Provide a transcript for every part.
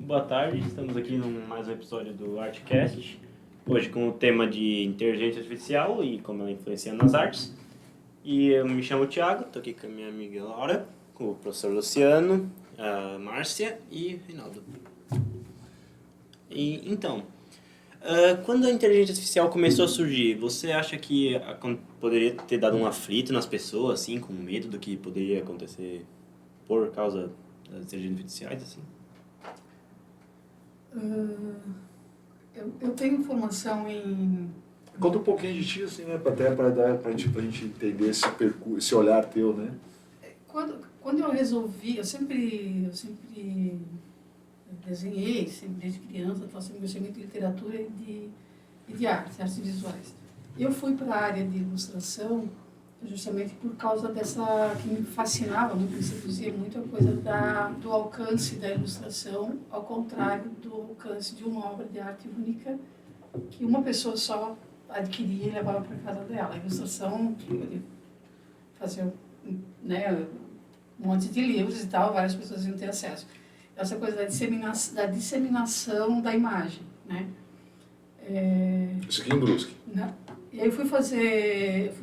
boa tarde. Estamos aqui em mais um episódio do Artcast. Hoje com o tema de inteligência artificial e como ela influencia nas artes. E eu me chamo Thiago, estou aqui com a minha amiga Laura, com o professor Luciano, a Márcia e o Reinaldo. E então, quando a inteligência artificial começou a surgir, você acha que poderia ter dado um aflito nas pessoas, assim, com medo do que poderia acontecer por causa das inteligências artificiais, assim? Eu tenho formação em... Conta um pouquinho de ti, assim, né? Até pra gente entender esse olhar teu, né? Quando eu resolvi, eu sempre desenhei, sempre desde criança, eu sempre gostei muito de literatura e de artes visuais. Eu fui para a área de ilustração justamente por causa que me fascinava muito, me seduzia muito a coisa do alcance da ilustração, ao contrário do alcance de uma obra de arte única que uma pessoa só adquiria e levava para casa dela. A ilustração, ele fazia, né, um monte de livros e tal, várias pessoas iam ter acesso. Essa coisa da disseminação da imagem, né? Isso aqui em Brusque. E aí eu fui fazer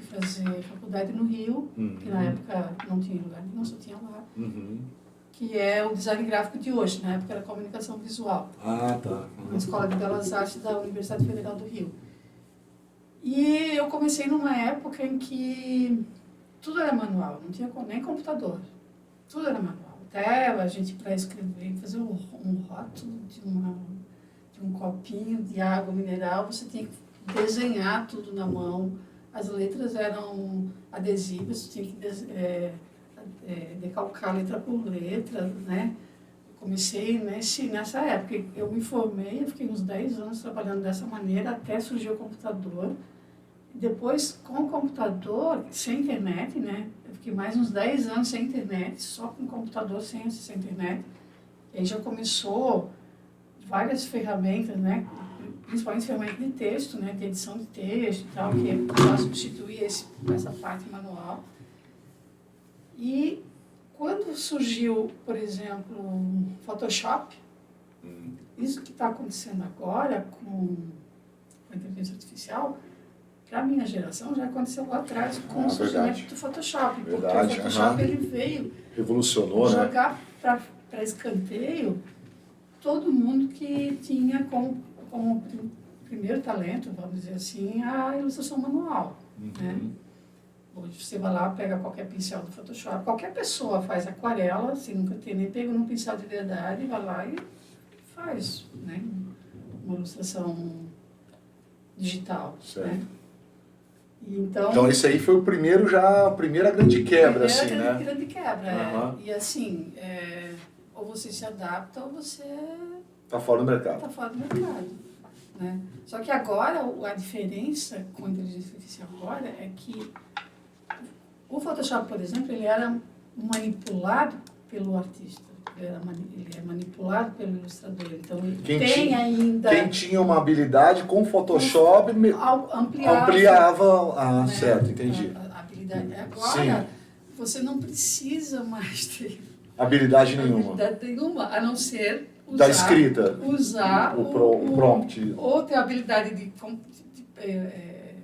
faculdade no Rio, que na época não tinha lugar nenhum, só tinha lá, que é o design gráfico de hoje, na época era comunicação visual. Ah, tá. Na Escola de Belas Artes da Universidade Federal do Rio. E eu comecei numa época em que tudo era manual, não tinha nem computador, tudo era manual. Até a gente, para escrever, fazer um rótulo de um copinho de água mineral, você tinha que desenhar tudo na mão. As letras eram adesivas, você tinha que decalcar letra por letra, né? Comecei nessa época. Eu me formei, eu fiquei uns 10 anos trabalhando dessa maneira, até surgiu o computador. Depois, com o computador, sem internet, né? Eu fiquei mais uns 10 anos sem internet, só com computador, sem internet. E aí já começou várias ferramentas, né? Principalmente ferramentas de texto, né? De edição de texto e tal, que já substituir essa parte manual. E quando surgiu, por exemplo, o Photoshop, isso que está acontecendo agora com a inteligência artificial, para a minha geração já aconteceu lá atrás com o surgimento do Photoshop. Porque o Photoshop ele veio revolucionou, jogar para escanteio todo mundo que tinha como primeiro talento, vamos dizer assim, a ilustração manual. Né? Hoje você vai lá, pega qualquer pincel do Photoshop, qualquer pessoa faz aquarela, sem nunca ter nem pego num pincel de verdade, vai lá e faz, né? Uma ilustração digital. Certo. Né? Então esse aí foi a primeira grande quebra, assim, né? Grande quebra, E assim, ou você se adapta ou você... Está fora do mercado. Está fora do mercado. Né? Só que agora, a diferença com a inteligência artificial agora é que o Photoshop, por exemplo, ele era manipulado pelo artista. Ele é manipulado pelo ilustrador. Então, quem tinha uma habilidade com o Photoshop ampliava. Né? Certo, entendi. A habilidade. Agora, você não precisa mais ter habilidade nenhuma, a não ser da escrita, usar o prompt. Ou ter a habilidade de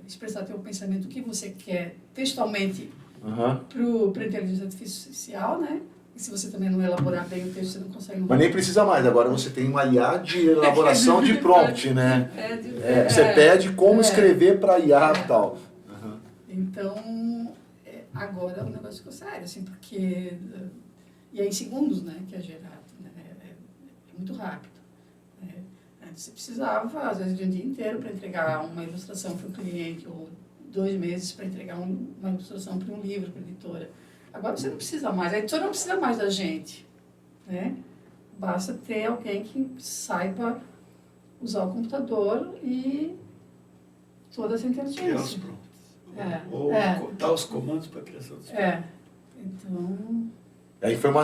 expressar teu pensamento, o que você quer textualmente para a inteligência artificial, né? E se você também não elaborar bem o texto, você não consegue... Mas nem precisa mais, agora você tem uma IA de elaboração de prompt, né? Você pede como escrever para IA e tal. Então, agora o negócio ficou sério, assim, porque... E aí, segundos, né, que é gerado, né? É muito rápido. Antes você precisava, às vezes, de um dia inteiro para entregar uma ilustração para um cliente, ou 2 meses para entregar uma ilustração para um livro, para a editora. Agora você não precisa mais, a editora não precisa mais da gente, né? Basta ter alguém que saiba usar o computador e toda essa inteligência. Criar os prompts. Ou dar os comandos para a criação dos prompts. Então... Aí foi uma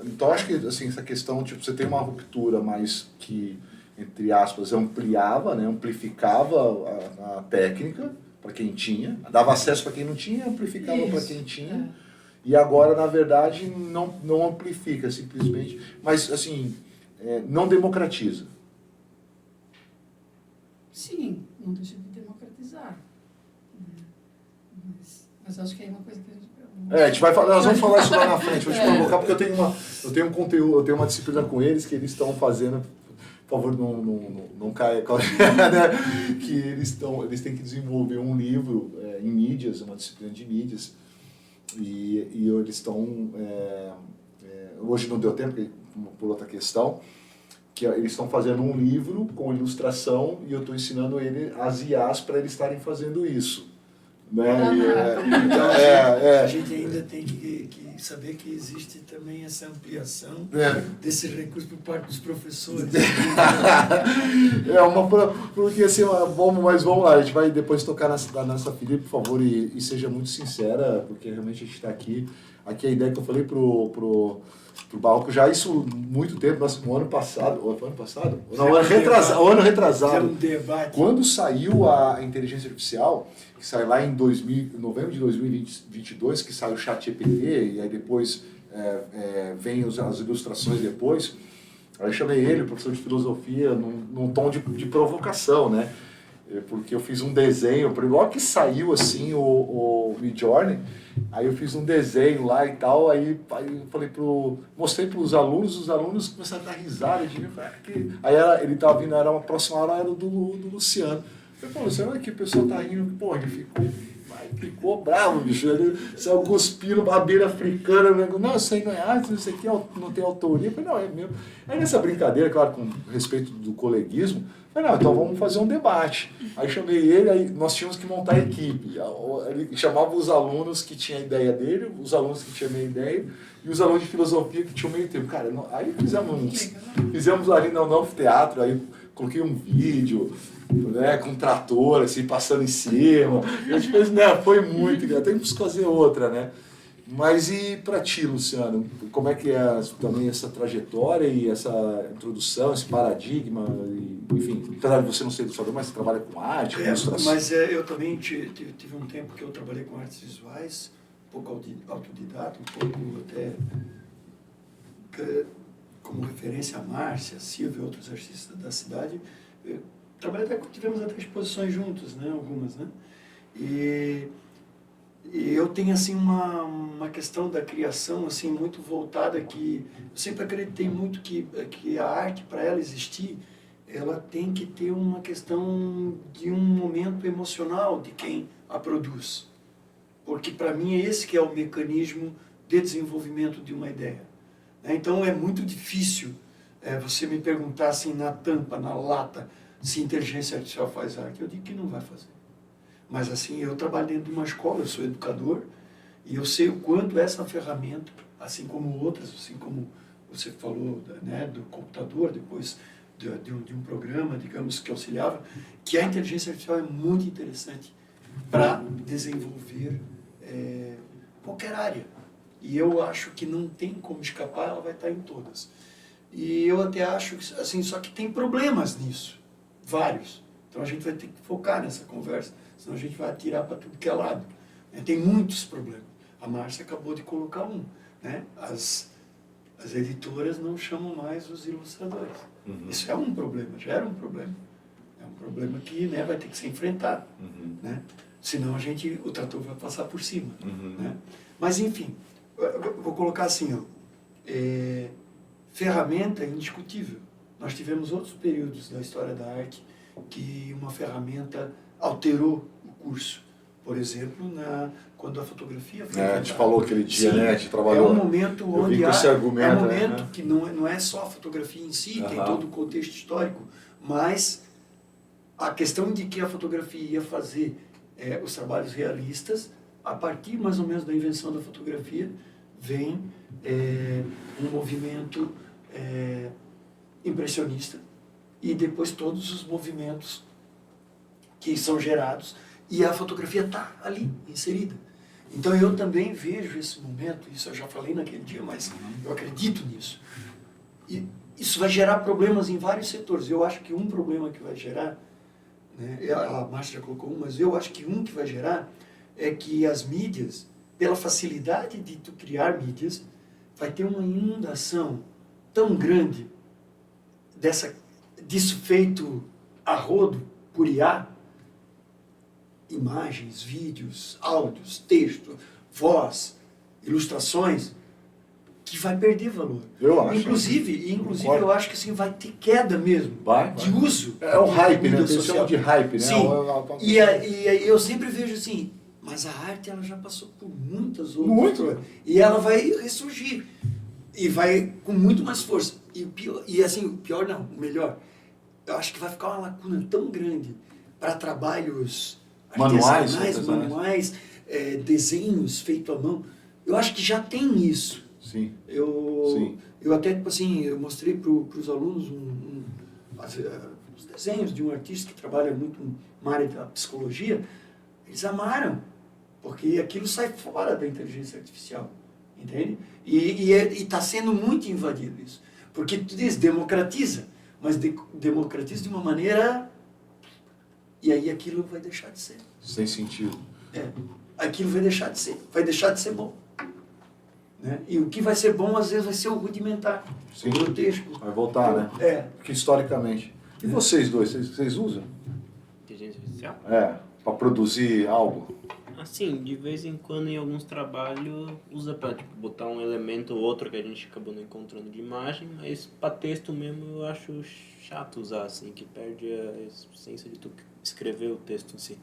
então acho que assim, essa questão, tipo, você tem uma ruptura mais que, entre aspas, ampliava, né, amplificava a técnica para quem tinha, dava acesso para quem não tinha, amplificava para quem tinha. E agora, na verdade, não amplifica, simplesmente. Mas, assim, não democratiza. Sim, não deixa de democratizar. Mas acho que é uma coisa que a gente... A gente nós vamos falar isso lá na frente, vou te provocar, porque eu tenho um conteúdo, eu tenho uma disciplina com eles que eles estão fazendo, por favor, não caia, né? Que eles têm que desenvolver um livro em mídias, uma disciplina de mídias, e eles estão, hoje não deu tempo, por outra questão, que eles estão fazendo um livro com ilustração e eu estou ensinando as IAs para eles estarem fazendo isso. Né? Então, a gente ainda tem que saber que existe também essa ampliação desse recurso por parte dos professores. Porque assim, vamos lá, a gente vai depois tocar na nossa filha, por favor, e seja muito sincera, porque realmente a gente está aqui. Aqui a ideia que eu falei pro Balco, já isso muito tempo, no ano passado, Não, ano retrasado, um debate. Quando saiu a inteligência artificial, que saiu lá em novembro de 2022, que saiu o ChatGPT, e aí depois vem as ilustrações depois, aí eu chamei ele, o professor de filosofia, num tom de provocação, né? Porque eu fiz um desenho, logo que saiu assim o Midjourney, aí eu fiz um desenho lá e tal, aí eu falei mostrei para os alunos começaram a dar risada de mim, aí ele estava vindo, a próxima aula era do Luciano. Eu falei, Luciano, aqui o pessoal tá rindo, pô, ele ficou bravo, bicho, ele saiu cuspindo abelha africana, não, isso aí não é arte, isso aqui não tem autoria, eu falei, não, é mesmo. Aí nessa brincadeira, claro, com respeito do coleguismo, eu falei, não, então vamos fazer um debate. Aí chamei ele, aí nós tínhamos que montar a equipe. Ele chamava os alunos que tinham a ideia dele, os alunos que tinham a minha ideia, e os alunos de filosofia que tinham meio tempo. Cara, aí fizemos ali no anfiteatro, aí coloquei um vídeo, né, com um trator, assim, passando em cima. A gente fez, né, foi muito, temos que fazer outra, né? Mas e para ti, Luciano, como é que é também essa trajetória e essa introdução, esse paradigma, enfim, apesar de você não ser ilustrador, mas você trabalha com arte, com ilustração. Mas eu também tive um tempo que eu trabalhei com artes visuais, um pouco autodidata, um pouco até como referência a Márcia, Silvia e outros artistas da cidade. Tivemos até exposições juntos, né, algumas, né? E eu tenho assim uma questão da criação assim muito voltada que eu sempre acreditei muito que a arte, para ela existir, ela tem que ter uma questão de um momento emocional de quem a produz, porque para mim é esse que é o mecanismo de desenvolvimento de uma ideia. Então é muito difícil você me perguntar assim na tampa, na lata, se inteligência artificial faz arte. Eu digo que não vai fazer. Mas assim, eu trabalho dentro de uma escola, eu sou educador, e eu sei o quanto essa ferramenta, assim como outras, assim como você falou, né, do computador, depois de um programa, digamos, que auxiliava, que a inteligência artificial é muito interessante para desenvolver qualquer área. E eu acho que não tem como escapar, ela vai estar em todas. E eu até acho que, assim, só que tem problemas nisso, vários. Então a gente vai ter que focar nessa conversa, senão a gente vai atirar para tudo que é lado. Tem muitos problemas. A Márcia acabou de colocar um, né? As editoras não chamam mais os ilustradores. Uhum. Isso é um problema, já era um problema. É um problema que, né, vai ter que ser enfrentado. Uhum. Né? Senão o trator vai passar por cima. Uhum. Né? Mas, enfim, eu vou colocar assim, ó, ferramenta indiscutível. Nós tivemos outros períodos da história da arte que uma ferramenta alterou o curso. Por exemplo, quando a fotografia foi a gente falou aquele dia, sim, né? A gente trabalhou. É um momento onde é um momento, né? Que não é só a fotografia em si, tem todo o contexto histórico, mas a questão de que a fotografia ia fazer os trabalhos realistas, a partir mais ou menos da invenção da fotografia, vem um movimento impressionista e depois todos os movimentos que são gerados e a fotografia está ali, inserida. Então eu também vejo esse momento, isso eu já falei naquele dia, mas eu acredito nisso. E isso vai gerar problemas em vários setores. Eu acho que um problema que vai gerar, né, a Márcia já colocou um, mas eu acho que um que vai gerar é que as mídias, pela facilidade de tu criar mídias, vai ter uma inundação tão grande disso feito a rodo por IA, imagens, vídeos, áudios, texto, voz, ilustrações, que vai perder valor. Eu acho. Inclusive eu acho que assim, vai ter queda mesmo de uso. É o hype, né? mídia Eles social. chamam de hype, né? Sim. E aí eu sempre vejo assim, mas a arte ela já passou por muitas outras Muito. coisas. E ela vai ressurgir. E vai com muito mais força. E o pior, o melhor, eu acho que vai ficar uma lacuna tão grande para trabalhos artesanais, manuais, desenhos feitos à mão. Eu acho que já tem isso. Sim. Eu até, tipo assim, eu mostrei para os alunos os desenhos de um artista que trabalha muito na área da psicologia. Eles amaram, porque aquilo sai fora da inteligência artificial, entende? E está sendo muito invadido isso. Porque tu diz, democratiza, mas democratiza de uma maneira... E aí aquilo vai deixar de ser. Sem sentido. Aquilo vai deixar de ser bom. Né? E o que vai ser bom, às vezes, vai ser o rudimentar, Sim. o grotesco. Vai voltar, né? Porque historicamente. E vocês dois, vocês usam? Inteligência artificial? Para produzir algo? Assim, de vez em quando em alguns trabalhos usa para tipo, botar um elemento ou outro que a gente acabou não encontrando de imagem, mas para texto mesmo eu acho chato usar, assim, que perde a essência de tu escrever o texto em si.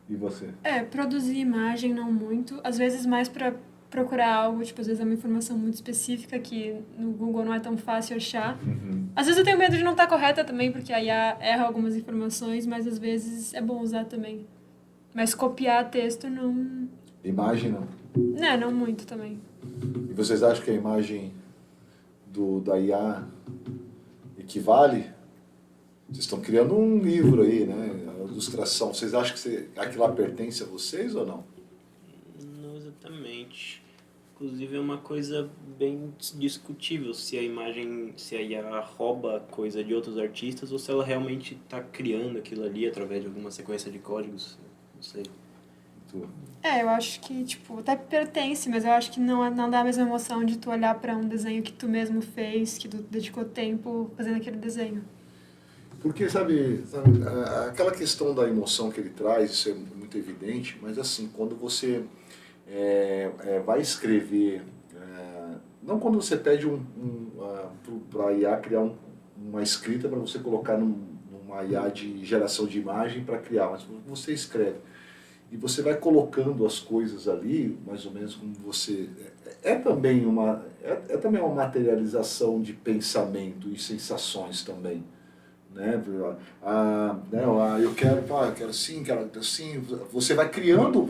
E você? Produzir imagem não muito, às vezes mais para procurar algo, tipo, às vezes é uma informação muito específica que no Google não é tão fácil achar. Uhum. Às vezes eu tenho medo de não estar correta também, porque a IA erra algumas informações, mas às vezes é bom usar também. Mas copiar texto não... Imagem não. Não muito também. E vocês acham que a imagem da IA equivale? Vocês estão criando um livro aí, né? A ilustração. Vocês acham que aquilo lá pertence a vocês ou não? Não exatamente. Inclusive é uma coisa bem discutível se a IA rouba coisa de outros artistas ou se ela realmente está criando aquilo ali através de alguma sequência de códigos. Não sei. Eu acho que, tipo, até pertence, mas eu acho que não dá a mesma emoção de tu olhar para um desenho que tu mesmo fez, que tu dedicou tempo fazendo aquele desenho. Porque, sabe, aquela questão da emoção que ele traz, isso é muito evidente, mas assim, quando você vai escrever, não quando você pede para a IA criar uma escrita para você colocar numa IA de geração de imagem para criar, mas você escreve. E você vai colocando as coisas ali, mais ou menos como você... também uma materialização de pensamento e sensações também. Né? Eu quero assim, quero assim. Você vai criando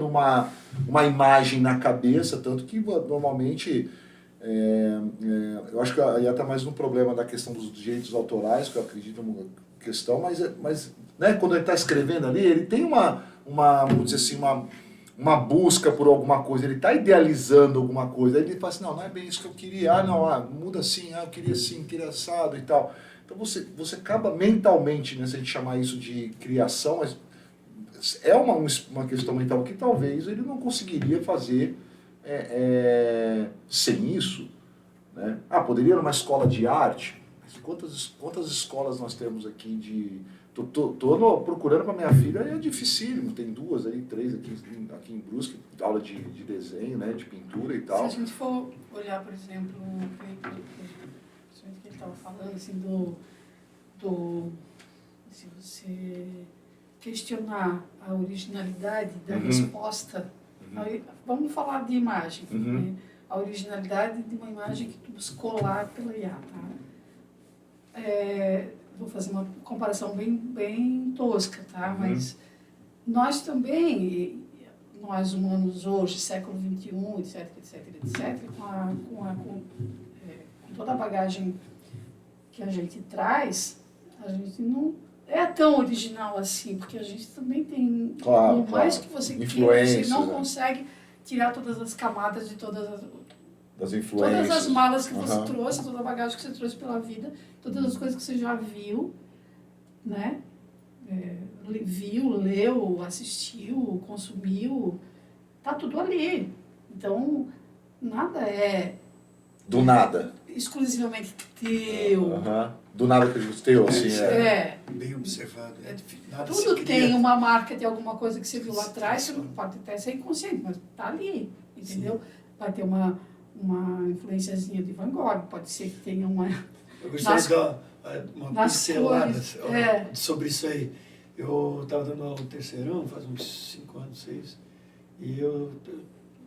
uma imagem na cabeça, tanto que normalmente... eu acho que aí está mais no problema da questão dos direitos autorais, que eu acredito uma questão, mas né, quando ele está escrevendo ali, ele tem vamos dizer assim, uma busca por alguma coisa, ele está idealizando alguma coisa, aí ele fala assim, não é bem isso que eu queria, muda assim, eu queria assim, queria assado e tal. Então você acaba mentalmente, né, se a gente chamar isso de criação, mas é uma questão mental que talvez ele não conseguiria fazer sem isso. Né? Poderia ir numa escola de arte, mas quantas escolas nós temos aqui de... Tô procurando para minha filha, é dificílimo, tem 2 aí, 3 aqui em Brusque, aula de desenho, né, de pintura e tal. Se a gente for olhar, por exemplo, que ele estava falando, assim, se você questionar a originalidade da resposta, vamos falar de imagem, né? A originalidade de uma imagem que tu buscou lá pela IA, tá? Vou fazer uma comparação bem tosca, tá? Mas nós também, nós humanos hoje, século XXI, etc., com toda a bagagem que a gente traz, a gente não é tão original assim, porque a gente também tem, por mais que você queira, você não consegue tirar todas as camadas de todas as malas que você trouxe, toda a bagagem que você trouxe pela vida, todas as coisas que você já viu, né? Leu, assistiu, consumiu, tá tudo ali. Então, nada é Do nada. exclusivamente teu. Aham. Do nada que eu digo teu, assim, Bem observado. Né? Nada Tudo se tem cria. uma marca de alguma coisa que você viu lá atrás, você pode até ser inconsciente, mas tá ali, entendeu? Vai ter uma influenciazinha de Van Gogh, pode ser que tenha uma... Eu gostaria nas- de dar uma nas pincelada cores, é. sobre isso aí. Eu estava dando aula no terceirão, faz uns 5 anos, 6, e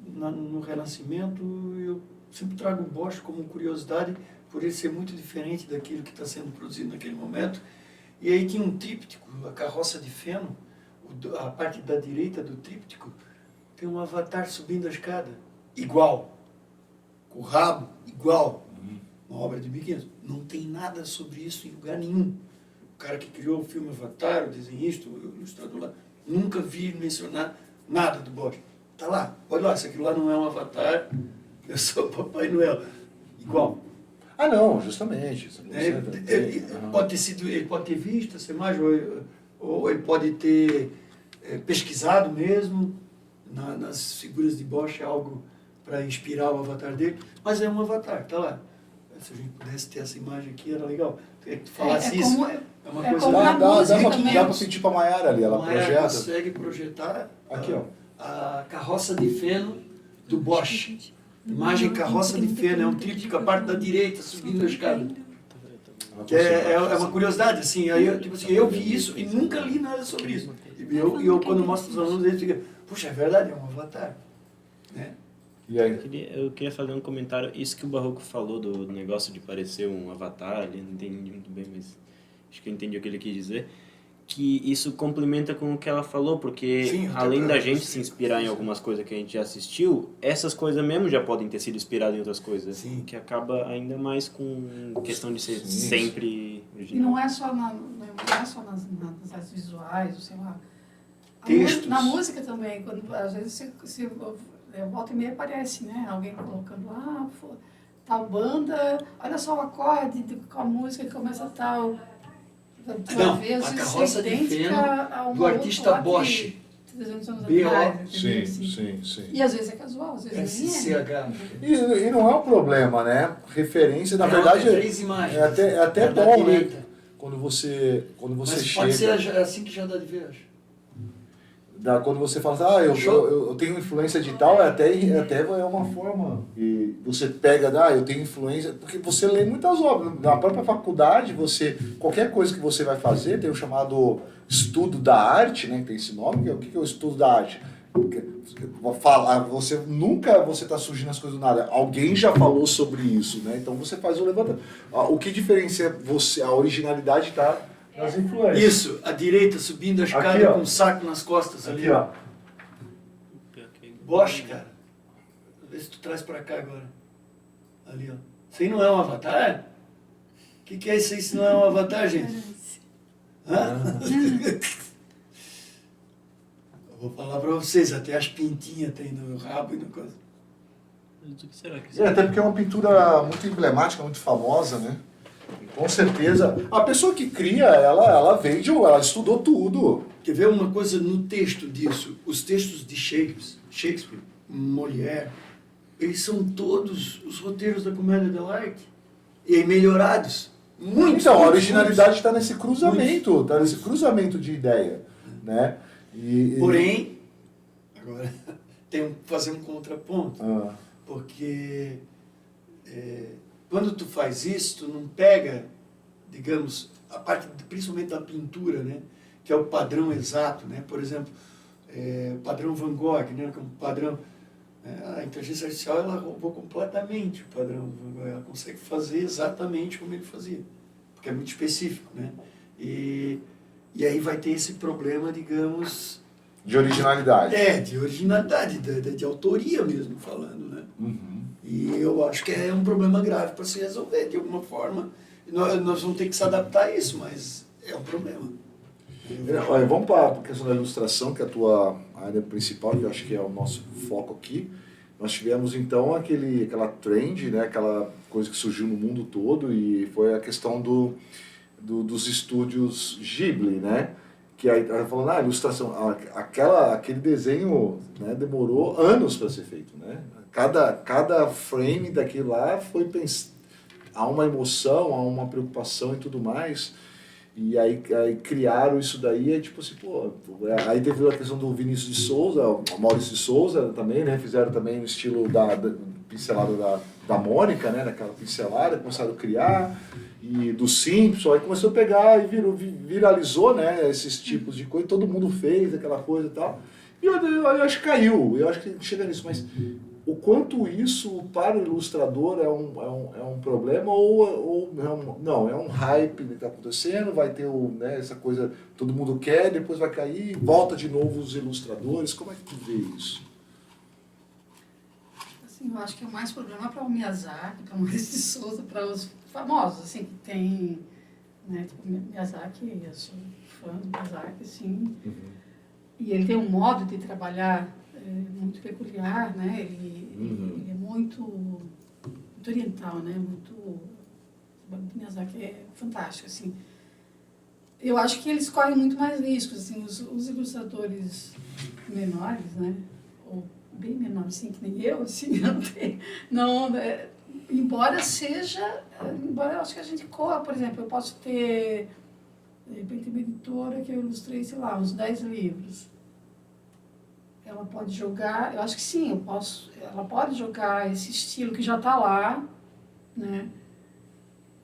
no Renascimento, eu sempre trago o Bosch como curiosidade, por ele ser muito diferente daquilo que está sendo produzido naquele momento. E aí tinha um tríptico, a carroça de feno, a parte da direita do tríptico, tem um avatar subindo a escada, igual, com o rabo, igual. Uma obra de 1500. Não tem nada sobre isso em lugar nenhum. O cara que criou o filme Avatar, o desenhista, o ilustrador lá, nunca vi mencionar nada do Bosch. Tá lá, olha lá, isso aqui lá não é um Avatar, eu sou o Papai Noel. Igual. Ah, não, justamente. Ele pode ter sido, ele pode ter visto essa imagem, ou ele pode ter pesquisado mesmo nas figuras de Bosch, algo para inspirar o avatar dele, mas é um avatar, tá lá. Se a gente pudesse ter essa imagem aqui, era legal. Que tu falasse isso. Como, É uma é coisa... como na música dá também. pra pedir pra Maiara ali, ela A Maiara projeta. consegue projetar Aqui, ó. a carroça de feno do Bosch. Imagem carroça de feno, é um tríptico, a parte da direita subindo a escada. Que é uma curiosidade, assim, aí, tipo assim, eu vi isso e nunca li nada sobre isso. E eu quando mostro para os alunos, eles ficam, puxa, é verdade, é um avatar. Né? E aí? Eu queria fazer um comentário. Isso que o Barroco falou do negócio de parecer um avatar, ali, não entendi muito bem, mas acho que eu entendi o que ele quis dizer. Que isso complementa com o que ela falou, porque Sim, além da gente sim, se inspirar em algumas coisas que a gente já assistiu, essas coisas mesmo já podem ter sido inspiradas em outras coisas. Sim. Que acaba ainda mais com questão de ser Sim. sempre E original. não é só, nas artes visuais, ou sei lá. Textos. Na música também, quando, às vezes volta e meia aparece, né? Alguém colocando, tal banda, olha só o acorde com a música que começa tal. Não, a carroça de feno do artista Bosch. 300 anos B.O. atrás, entendeu? Sim. E às vezes é casual, às vezes nem é. SCH. E não é um problema, né? Referência, na Não, verdade, tem 3 imagens. é até Da bom, direita. né? Quando você Mas chega... pode ser assim que já dá de ver, acho. Quando você fala assim, eu tenho influência de tal, até é uma forma. E você pega, eu tenho influência, porque você lê muitas obras. Na própria faculdade, qualquer coisa que você vai fazer, tem o chamado estudo da arte, né, que tem esse nome, o que é o estudo da arte? Você está surgindo as coisas do nada. Alguém já falou sobre isso, né? Então você faz o levantamento. O que diferencia você, a originalidade está nas influências. Isso, a direita subindo a escada Aqui, ó. com um saco nas costas ali. Aqui, ó. Bosch, cara. Vê se tu traz pra cá agora. Ali, ó. Isso aí não é um avatar? O que é isso aí se não é um avatar, gente? Hã? Eu vou falar pra vocês, até as pintinhas tem no rabo e no coisa. O que será que Até porque é uma pintura muito emblemática, muito famosa, né? Com certeza. A pessoa que cria, ela ela estudou tudo. Quer ver uma coisa no texto disso? Os textos de Shakespeare, Molière, eles são todos os roteiros da Comédia dell'arte. E aí melhorados. Muito. Então, a originalidade está nesse cruzamento, está nesse cruzamento de ideia, né? Porém, agora tem que fazer um contraponto, Ah, porque quando tu faz isso, tu não pega, digamos, a parte principalmente da pintura, né, que é o padrão exato, né? Por exemplo, o padrão Van Gogh, né, que é um padrão, a inteligência artificial ela roubou completamente o padrão Van Gogh, ela consegue fazer exatamente como ele fazia, porque é muito específico, né? E aí vai ter esse problema, digamos... de originalidade. De originalidade, de autoria mesmo, falando, né? Uhum. E eu acho que é um problema grave para se resolver, de alguma forma. Nós vamos ter que se adaptar a isso, mas é um problema. Olha, vamos para a questão da ilustração, que é a tua área principal, que eu acho que é o nosso foco aqui. Nós tivemos, então, aquela trend, né? Aquela coisa que surgiu no mundo todo, e foi a questão dos estúdios Ghibli, né? que aí ela falando, a ilustração, aquele desenho, né, demorou anos para ser feito, né? Cada frame daquilo lá foi há uma emoção, há uma preocupação e tudo mais. E aí criaram isso daí, tipo assim, pô, aí teve a questão do Vinícius de Souza, o Maurício de Souza também, né, fizeram também no estilo da pincelada da Mônica, né, daquela pincelada, começaram a criar, e do Simpson, aí começou a pegar e viralizou, né, esses tipos de coisa, todo mundo fez aquela coisa e tal, e eu acho que caiu, eu acho que chega nisso, mas o quanto isso para o ilustrador é um problema ou não, é um hype que está acontecendo, vai ter né, essa coisa, todo mundo quer, depois vai cair, volta de novo os ilustradores, como é que tu vê isso? Assim, eu acho que é mais problema para o Miyazaki, para o Maurício de Souza, para os famosos, assim, que tem, né, tipo, Miyazaki, eu sou fã do Miyazaki, assim, e ele tem um modo de trabalhar muito peculiar, né? Ele é muito oriental, né? O Miyazaki é fantástico, assim. Eu acho que eles correm muito mais riscos, assim, os ilustradores menores, né? Ou bem menores, assim, que nem eu, assim, embora eu acho que a gente corra, por exemplo, eu posso ter, de repente, uma editora que eu ilustrei, sei lá, uns 10 livros. Ela pode jogar, eu acho que sim, ela pode jogar esse estilo que já está lá, né?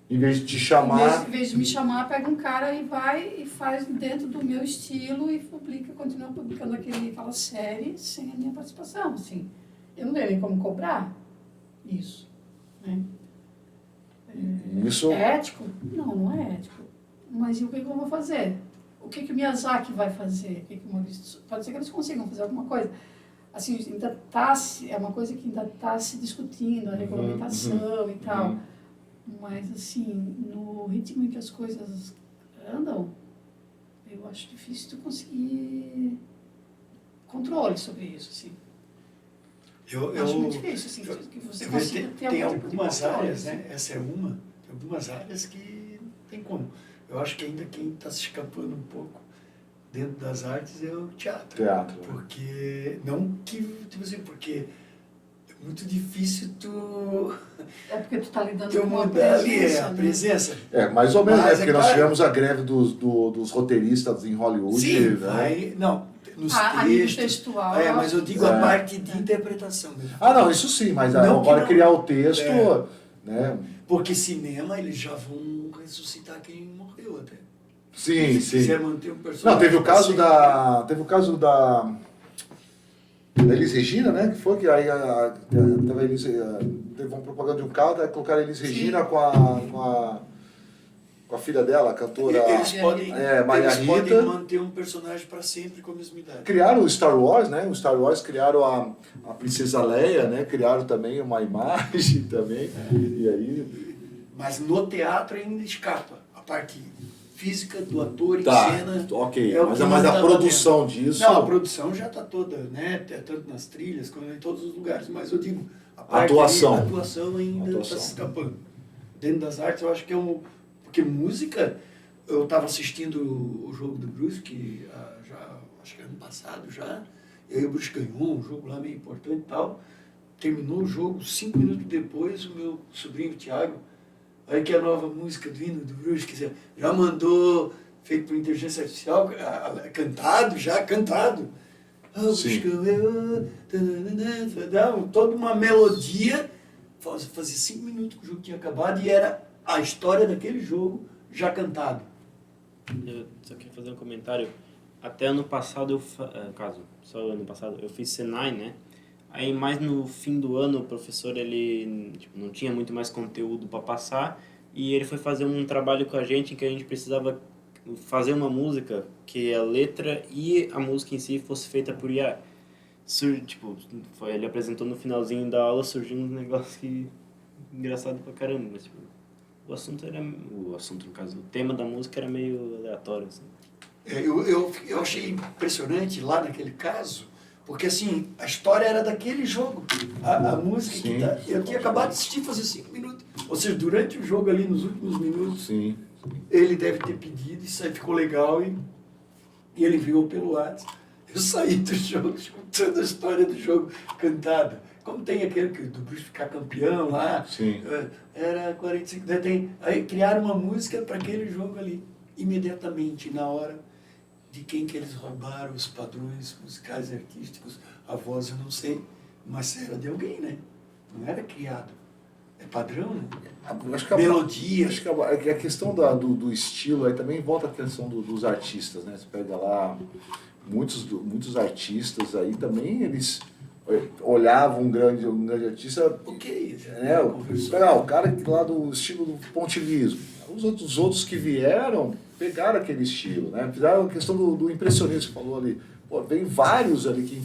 Em vez de te chamar... Em vez de me chamar, pega um cara e vai e faz dentro do meu estilo e continua publicando aquela série sem a minha participação, assim. Eu não tenho nem como cobrar isso, né? Isso... É ético? Não, não é ético. Mas e o que eu vou fazer? O que o Miyazaki vai fazer? Pode ser que eles consigam fazer alguma coisa. Assim, ainda é uma coisa que ainda está se discutindo, a regulamentação e tal. Mas, assim, no ritmo em que as coisas andam, eu acho difícil tu conseguir controle sobre isso, assim. Eu acho muito difícil, assim, que você consiga ter tem algum tipo de algumas controle, áreas, assim. né? Essa é uma. Tem algumas áreas que tem como. Eu acho que ainda quem está se escapando um pouco dentro das artes é o teatro. Porque, não que, tipo assim, porque é muito difícil tu... É porque tu está lidando tu com uma mudar ali, presença, a né? presença. Mais ou menos, Mas porque nós claro, tivemos a greve dos roteiristas em Hollywood. sim, né? vai... Não, nos A nível textos... textual... mas eu digo a parte de interpretação mesmo. Não, isso sim, mas Não agora não, criar o texto, né? Porque cinema, eles já vão ressuscitar quem morreu até. Sim, Se quiser manter um personagem... Não, teve o caso da Elis Regina, né? Que foi que aí teve uma propaganda de um carro, daí colocaram a Elis Regina com a filha dela, a cantora Eles podem Rita. manter um personagem para sempre com a mesma idade. Criaram o Star Wars, né? O Star Wars criaram a Princesa Leia, né? Criaram também uma imagem também. E aí... Mas no teatro ainda escapa a parte física do ator em cena. Ok, mas a produção disso... Não, a produção já está toda, né? Tanto nas trilhas como em todos os lugares. Mas eu digo, a parte a atuação ainda está se escapando. Dentro das artes eu acho que é porque música, eu estava assistindo o jogo do Bruce, que acho que ano passado já, eu e o Bruce ganhou um jogo lá meio importante e tal. Terminou o jogo, 5 minutos depois, o meu sobrinho Thiago, aí que a nova música do hino do Bruce, que já mandou, feito por inteligência artificial, cantado. Toda uma melodia, fazia 5 minutos que o jogo tinha acabado e era a história daquele jogo já cantado. Eu só queria fazer um comentário. Até ano passado, só ano passado, eu fiz Senai, né? Aí mais no fim do ano o professor ele não tinha muito mais conteúdo para passar e ele foi fazer um trabalho com a gente em que a gente precisava fazer uma música que a letra e a música em si fosse feita por IA. Ele apresentou no finalzinho da aula, surgiu um negócio engraçado pra caramba, mas o tema da música era meio aleatório, assim. Eu achei impressionante lá naquele caso, porque assim, a história era daquele jogo. A música eu tinha acabado de assistir fazer 5 minutos. Ou seja, durante o jogo ali, nos últimos minutos, ele deve ter pedido, isso aí ficou legal e E ele enviou pelo WhatsApp. Eu saí do jogo escutando a história do jogo cantada. Como tem aquele que do Bruce ficar campeão lá. Sim. Era 45. Aí criaram uma música para aquele jogo ali. Imediatamente, na hora de quem que eles roubaram os padrões musicais e artísticos. A voz eu não sei, mas era de alguém, né? Não era criado. É padrão, né? Acho que Melodia. Acho que a questão do estilo aí também volta à questão dos artistas, né? Você pega lá, muitos artistas aí também, eles olhavam um grande artista. O que é isso? O cara lá do estilo do pontilhismo. Os outros que vieram pegaram aquele estilo, né? Fizeram a questão do impressionismo que você falou ali. Pô, vem vários ali que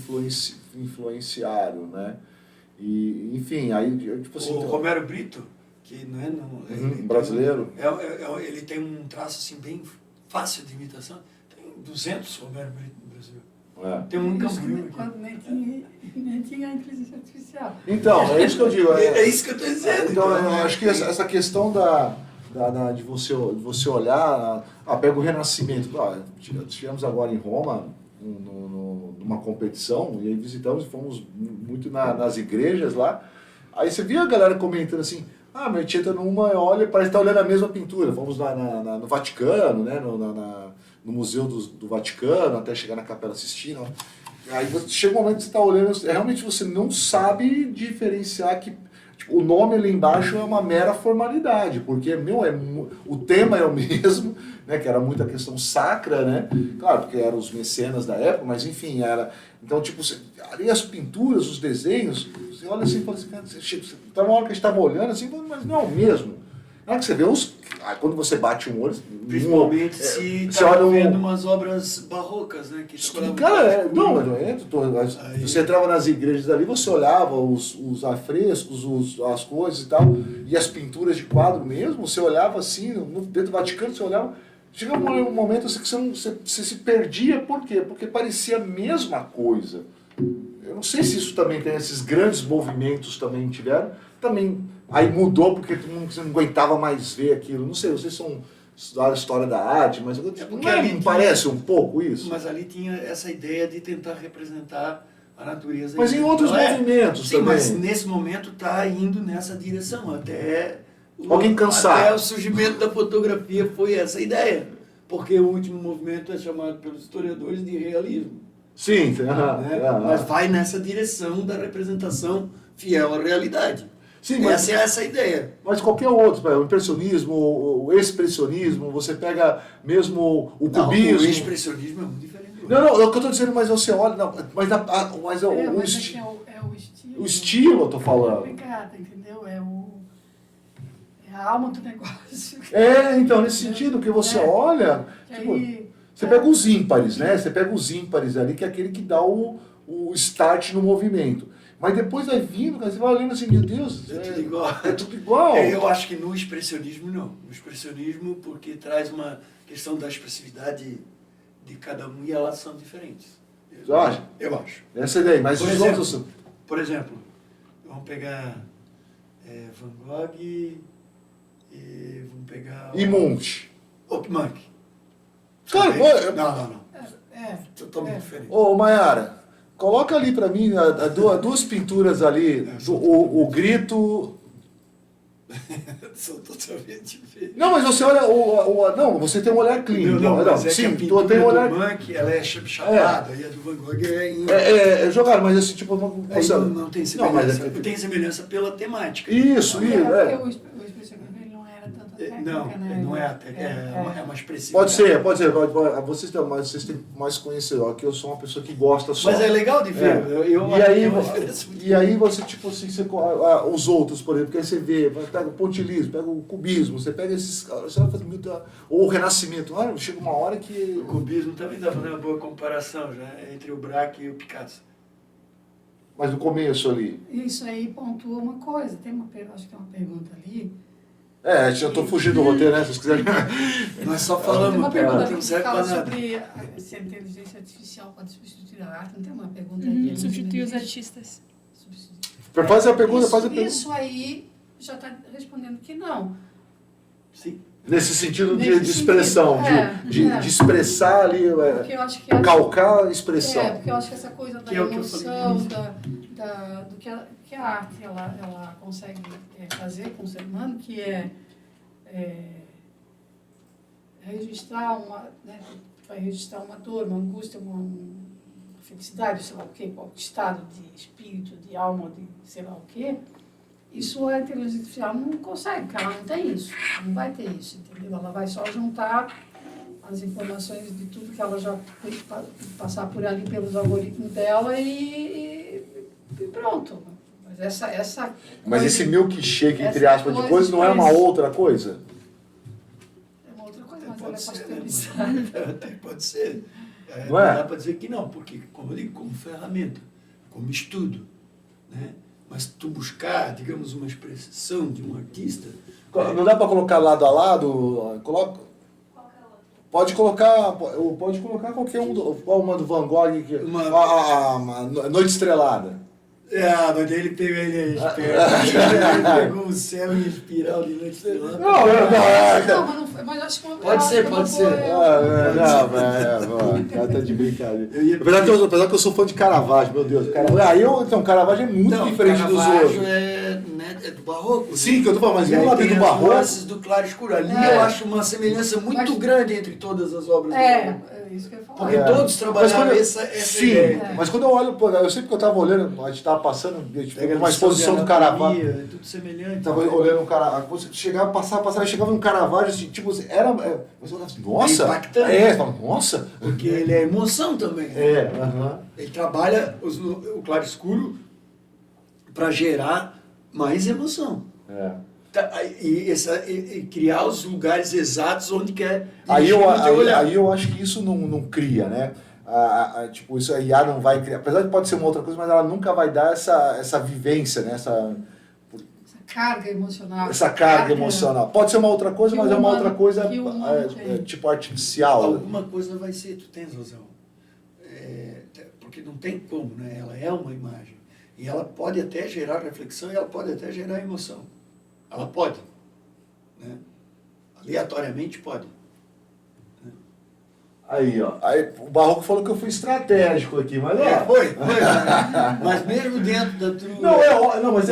influenciaram, né? E, enfim, aí, tipo assim... O Romero Brito, que não é... brasileiro. Ele tem um traço, assim, bem fácil de imitação. Tem 200 Romero Brito no Brasil. Tem um Cambril aqui. Nem tinha inteligência artificial. Então, é isso que eu digo. É isso que eu estou dizendo. Então, eu acho que essa questão de você olhar... pega o Renascimento. Estivemos agora em Roma, numa competição, e aí visitamos e fomos muito nas igrejas lá. Aí você via a galera comentando assim, meu tio entra numa e olha, parece que está olhando a mesma pintura. Fomos no Vaticano, né, no Museu do Vaticano, até chegar na Capela Sistina. Aí chega um momento que você está olhando, realmente você não sabe diferenciar que o nome ali embaixo é uma mera formalidade, porque, o tema é o mesmo, né, que era muita questão sacra, né, claro, porque eram os mecenas da época, mas enfim, era... Então, tipo, ali as pinturas, os desenhos, você olha assim e fala assim, cara, uma hora que a gente estava olhando assim, mas não é o mesmo. Na hora que você vê quando você bate um olho... Principalmente se você está olha vendo umas obras barrocas, né? Cara, você entrava nas igrejas ali, você olhava os afrescos, as coisas e tal, e as pinturas de quadro mesmo, você olhava assim, dentro do Vaticano, você olhava... Chegava um momento assim, que você se perdia, por quê? Porque parecia a mesma coisa. Eu não sei se isso também tem, esses grandes movimentos também tiveram, também aí mudou porque você não aguentava mais ver aquilo. Não sei, vocês estudaram história da arte, mas não parece um pouco isso? Mas ali tinha essa ideia de tentar representar a natureza. Mas em outros movimentos sim, também. Mas nesse momento está indo nessa direção, até o surgimento da fotografia foi essa ideia, porque o último movimento é chamado pelos historiadores de realismo. Sim, né? Mas vai nessa direção da representação fiel à realidade. Sim, mas, essa é a ideia. Mas qualquer outro, o impressionismo, o expressionismo, você pega mesmo o cubismo... O expressionismo é muito diferente. Não, é o que eu estou dizendo, mas você olha... Mas é o estilo. O estilo, eu estou falando. Obrigada, entendeu? É a alma do negócio. Então, nesse sentido, que você olha... Tipo, você pega os ímpares, né? Você pega os ímpares ali, que é aquele que dá o start no movimento. Mas depois vai vindo, você vai olhando assim, meu Deus, tudo igual. É tudo igual. Eu acho que no expressionismo não. No expressionismo, porque traz uma questão da expressividade de cada um e elas são diferentes. Você acha? Eu acho. Essa ideia, mas os outros... Por exemplo, vamos pegar Van Gogh e vamos pegar... E Munch. Munch. Cara, Não. Totalmente diferente. Ô, Mayara, coloca ali pra mim duas pinturas ali, o grito... São totalmente diferentes. Não, mas você olha, não, você tem um olhar clínico. Sim, a pintura tem um olhar... do Munch, ela é chapada, e a do Van Gogh é jogar, mas assim, tipo... não tem semelhança. Tem semelhança pela temática. Isso. O expressionismo ele não era tanta técnica, né? Não é a técnica, é uma expressividade. Pode ser. Vocês têm mais conhecedor. Aqui eu sou uma pessoa que gosta só. Mas é legal de ver. E aí você, tipo assim, os outros, por exemplo, que aí você vê, pega o pontilhismo, pega o cubismo, você pega esses caras, você vai fazer muito... Ou o Renascimento. Chega uma hora que... O cubismo também dá pra fazer uma boa comparação já entre o Braque e o Picasso. Mas no começo ali... Isso aí pontua uma coisa. Acho que tem uma pergunta ali. Já estou fugindo do roteiro, né? Se vocês quiserem... Nós só falamos, tem uma pergunta não serve para nada. Sobre se a inteligência artificial pode substituir a arte. Não tem uma pergunta aí? Substituir os artistas. Faz a pergunta, Isso aí já está respondendo que não. Sim. Nesse sentido Nesse de expressão, sentido, de expressar ali, Porque eu acho que calcar a expressão. porque eu acho que essa coisa da Que é o que eu falei no emoção, início. do que a arte ela consegue fazer com o ser humano, que é registrar vai registrar uma dor, uma angústia, uma felicidade, sei lá o quê, qual estado de espírito, de alma, de sei lá o quê. Isso a inteligência artificial não consegue, porque ela não tem isso, ela não vai ter isso, entendeu? Ela vai só juntar as informações de tudo que ela já fez passar por ali pelos algoritmos dela e pronto. Mas Mas coisa- esse milkshake, entre essa aspas, de coisa coisas, não é uma faz- outra coisa? É uma outra coisa, mas ela é Pode ser, né? pasteurizada. Até pode ser. Não é? Não dá para dizer que não, porque, como eu digo, como ferramenta, como estudo, né? Mas tu buscar, digamos, uma expressão de um artista... Não dá para colocar lado a lado? Pode colocar qualquer uma do Van Gogh, a Noite Estrelada. Mas daí ele pegou ele ele pegou o céu e a espiral de noite estrelada. Mas acho que Pode ser, pode ser. O cara tá de brincadeira. Apesar que eu sou fã de Caravaggio, meu Deus. Caravaggio é muito diferente dos Caravaggio outros. é do barroco. Sim, que eu tô falando, mas Ele lá tem dentro do as barroco. nuances do claro e escuro. Ali eu acho uma semelhança muito grande entre todas as obras do barroco. É isso que eu ia falar. Porque todos trabalharam essa Sim, ideia. mas quando eu olho, eu sempre que eu tava olhando, a gente tava passando, Pega uma a exposição do lição de Caravaggio. anatomia, é tudo semelhante. Tava olhando um Caravaggio, você chegava, passava, chegava num Caravaggio, assim, tipo, era. Você olhava assim, nossa! É impactante. Você fala, nossa! Porque ele é emoção também. Aham. Ele trabalha o claro escuro para gerar mais emoção. E criar os lugares exatos onde quer Aí dirigir, onde olhar. aí eu acho que isso não cria, né? Tipo, isso a IA não vai criar. Apesar de pode ser uma outra coisa, mas ela nunca vai dar essa vivência, né? Essa carga emocional. Essa carga emocional. Pode ser uma outra coisa, Que mas é uma outra coisa que o humano tem. tipo artificial. Alguma coisa vai ser, tu tens razão. Porque não tem como, né? Ela é uma imagem. E ela pode até gerar reflexão e ela pode até gerar emoção. Ela pode. Né? Aleatoriamente pode. Aí, ó. Aí, o Barroco falou que eu fui estratégico aqui, mas Foi. Mas mesmo dentro da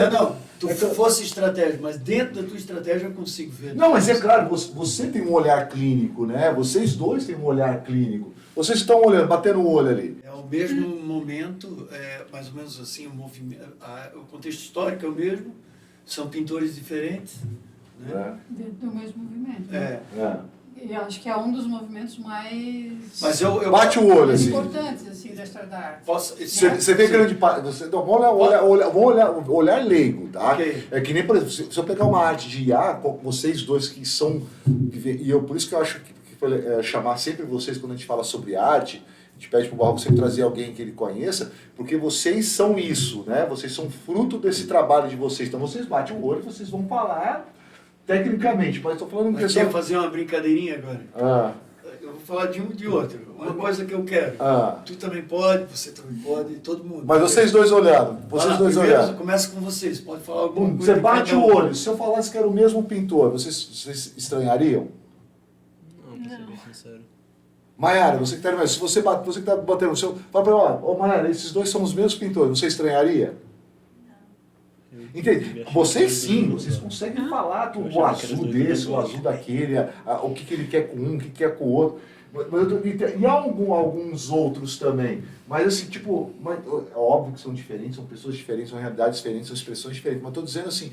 tua... Tu fosse estratégico, mas dentro da tua estratégia eu consigo ver. Não, mas é claro, você tem um olhar clínico, né? Vocês dois têm um olhar clínico. Vocês estão olhando, batendo o olho ali. É o mesmo momento, mais ou menos assim, o movimento, o contexto histórico é o mesmo, são pintores diferentes, né? Dentro do mesmo movimento. Né? E acho que é um dos movimentos mais Mas eu bate o olho, assim. importantes assim, da história da arte. Você vê grande parte. Vamos olhar leigo, tá? Okay. É que nem, por exemplo, se eu pegar uma arte de IA, vocês dois que são. E por isso que eu acho que chamar sempre vocês quando a gente fala sobre arte, a gente pede pro Barroco sempre trazer alguém que ele conheça, porque vocês são isso, né? Vocês são fruto desse trabalho de vocês. Então vocês batem o olho e vocês vão falar tecnicamente, mas estou falando em Mas questão. quer fazer uma brincadeirinha agora? Eu vou falar de um e de outro. Uma coisa que eu quero. Tu também pode, você também pode, todo mundo. Mas vocês dois olhando. Primeiro, começa com vocês. Pode falar alguma coisa. Você bate o olho. Se eu falasse que era o mesmo pintor, vocês estranhariam? Não, pra ser bem sincero. Maiara, você que está se você que está batendo o seu. Fala para ela, ô Maiara, esses dois são os mesmos pintores, você estranharia? Entende? Vocês sim, vocês conseguem falar o azul desse, o azul daquele, o que ele quer com um, o que quer com o outro. E há alguns outros também. Mas assim, tipo, é óbvio que são diferentes, são pessoas diferentes, são realidades diferentes, são expressões diferentes. Mas estou dizendo assim,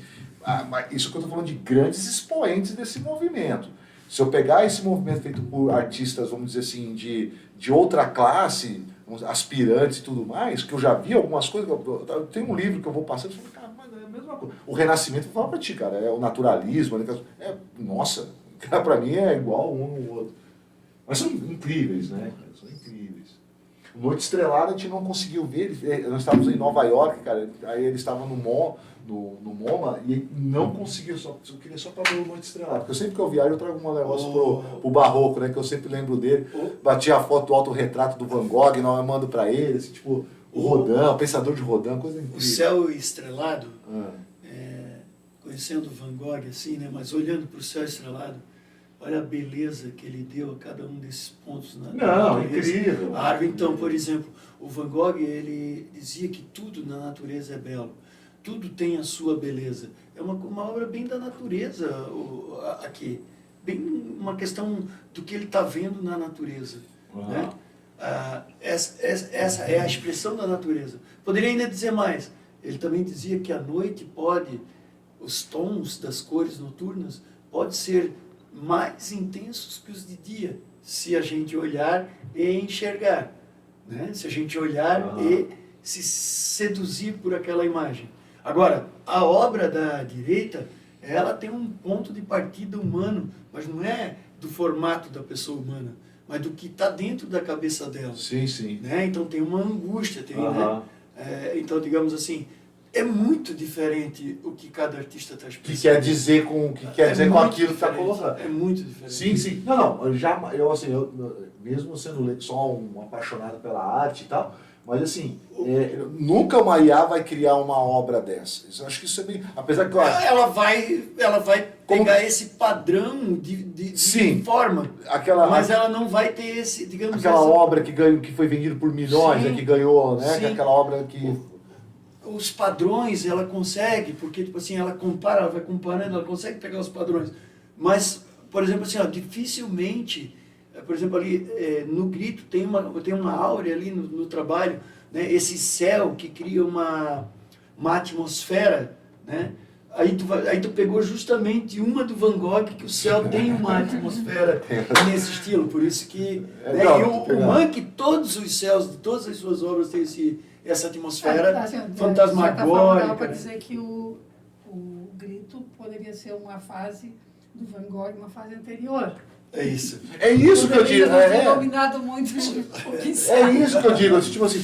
isso que eu estou falando de grandes expoentes desse movimento. Se eu pegar esse movimento feito por artistas, vamos dizer assim, de outra classe, aspirantes e tudo mais, que eu já vi algumas coisas, eu tenho um livro que eu vou passando e falo, cara, mas é a mesma coisa. O Renascimento, eu falo pra ti, cara, é o naturalismo, nossa, pra mim é igual um ao outro. Mas são incríveis, né? São incríveis. O Noite Estrelada a gente não conseguiu ver, nós estávamos em Nova York, cara, aí eles estavam no MoMA e não conseguiu, eu queria só para ver o Noite Estrelada, porque sempre que eu viajo eu trago um negócio pro Barroco, né, que eu sempre lembro dele, bati a foto do autorretrato do Van Gogh, não eu mando para ele, assim, tipo, o Rodin, o Pensador de Rodin, coisa incrível. O céu estrelado, conhecendo o Van Gogh assim, né, mas olhando para o céu estrelado, olha a beleza que ele deu a cada um desses pontos na Não, natureza. incrível. A árvore, então, por exemplo, o Van Gogh, ele dizia que tudo na natureza é belo, tudo tem a sua beleza. É uma obra bem da natureza aqui, bem uma questão do que ele está vendo na natureza. Né? Essa é a expressão da natureza. Poderia ainda dizer mais, ele também dizia que a noite os tons das cores noturnas podem ser mais intensos que os de dia, se a gente olhar e enxergar, né? Se a gente olhar e se seduzir por aquela imagem. Agora, a obra da direita, ela tem um ponto de partida humano, mas não é do formato da pessoa humana, mas do que está dentro da cabeça dela. Sim, sim. Né? Então tem uma angústia, né? Então, digamos assim, é muito diferente o que cada artista está O expressando. que quer dizer com aquilo que está colocando. É muito diferente. Sim, sim. Não, eu mesmo sendo só um apaixonado pela arte e tal, mas assim, nunca uma IA vai criar uma obra dessas. Eu acho que isso é bem... Apesar que eu acho... Ela vai pegar esse padrão de forma, mas ela não vai ter esse, digamos... Aquela obra que foi vendida por milhões, que ganhou, né? Sim. Aquela obra que... Os padrões ela consegue, porque tipo assim, ela vai comparando, ela consegue pegar os padrões. Mas, por exemplo, assim, dificilmente, por exemplo, ali no Grito tem uma áurea ali no trabalho, né? Esse céu que cria uma atmosfera, né? Aí tu pegou justamente uma do Van Gogh, que o céu tem uma atmosfera nesse estilo, por isso que... né? E o Munch, todos os céus de todas as suas obras têm essa atmosfera fantasmagórica. Para dizer que o Grito poderia ser uma fase do Van Gogh, uma fase anterior. É isso. É isso que eu digo. Dominado muito o que É isso que eu digo. Tipo assim,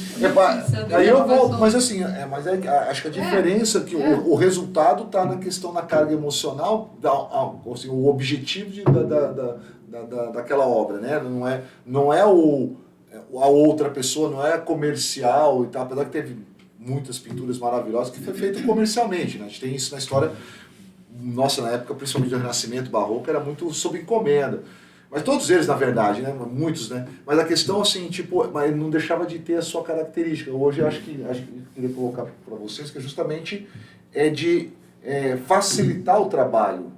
aí eu volto, mas assim, acho que a diferença é que o resultado está na questão da carga emocional, assim, o objetivo daquela obra, né? Não é a outra pessoa, não é comercial e tal, apesar que teve muitas pinturas maravilhosas que foi feito comercialmente, né? A gente tem isso na história nossa, na época, principalmente do Renascimento Barroco, era muito sob encomenda. Mas todos eles, na verdade, né? Muitos, né? Mas a questão, assim, tipo, mas não deixava de ter a sua característica. Hoje, acho que eu queria colocar para vocês que justamente é de facilitar o trabalho.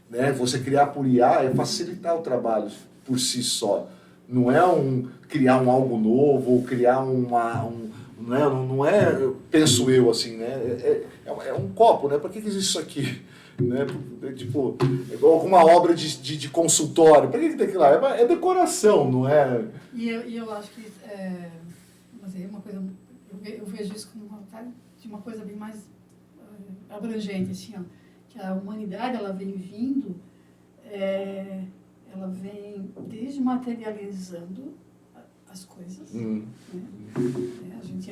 Né? Você criar por IA é facilitar o trabalho por si só. Não é criar algo novo ou criar não é, penso eu assim, né? É um copo, né? Para que existe isso aqui? Né? Tipo, alguma obra de consultório. Para que tem aquilo lá? É decoração, não é? E eu acho que mas é uma coisa, eu vejo isso como uma coisa bem mais abrangente, assim, ó, que a humanidade ela vem vindo, ela vem desmaterializando as coisas. Né?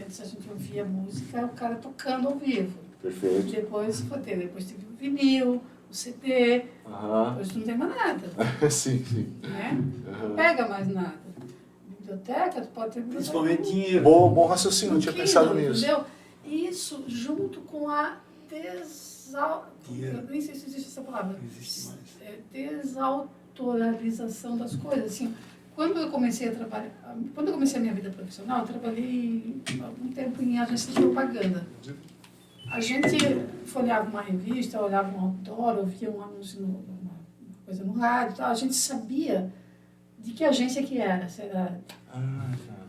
Antes a gente ouvia música, o cara tocando ao vivo. Perfeito. Depois teve o vinil, o CD, depois não tem mais nada. Sim. Né? Não pega mais nada. Biblioteca, tu pode ter principalmente dinheiro. Bom raciocínio, não tinha pensado nisso. Entendeu? Isso junto com a eu nem sei se existe essa palavra. Não existe mais. Desautoralização das coisas. Assim, quando eu comecei a minha vida profissional, eu trabalhei algum tempo em agência de propaganda. A gente folheava uma revista, olhava um outdoor, ouvia um anúncio, uma coisa no rádio, tal. A gente sabia de que agência que era.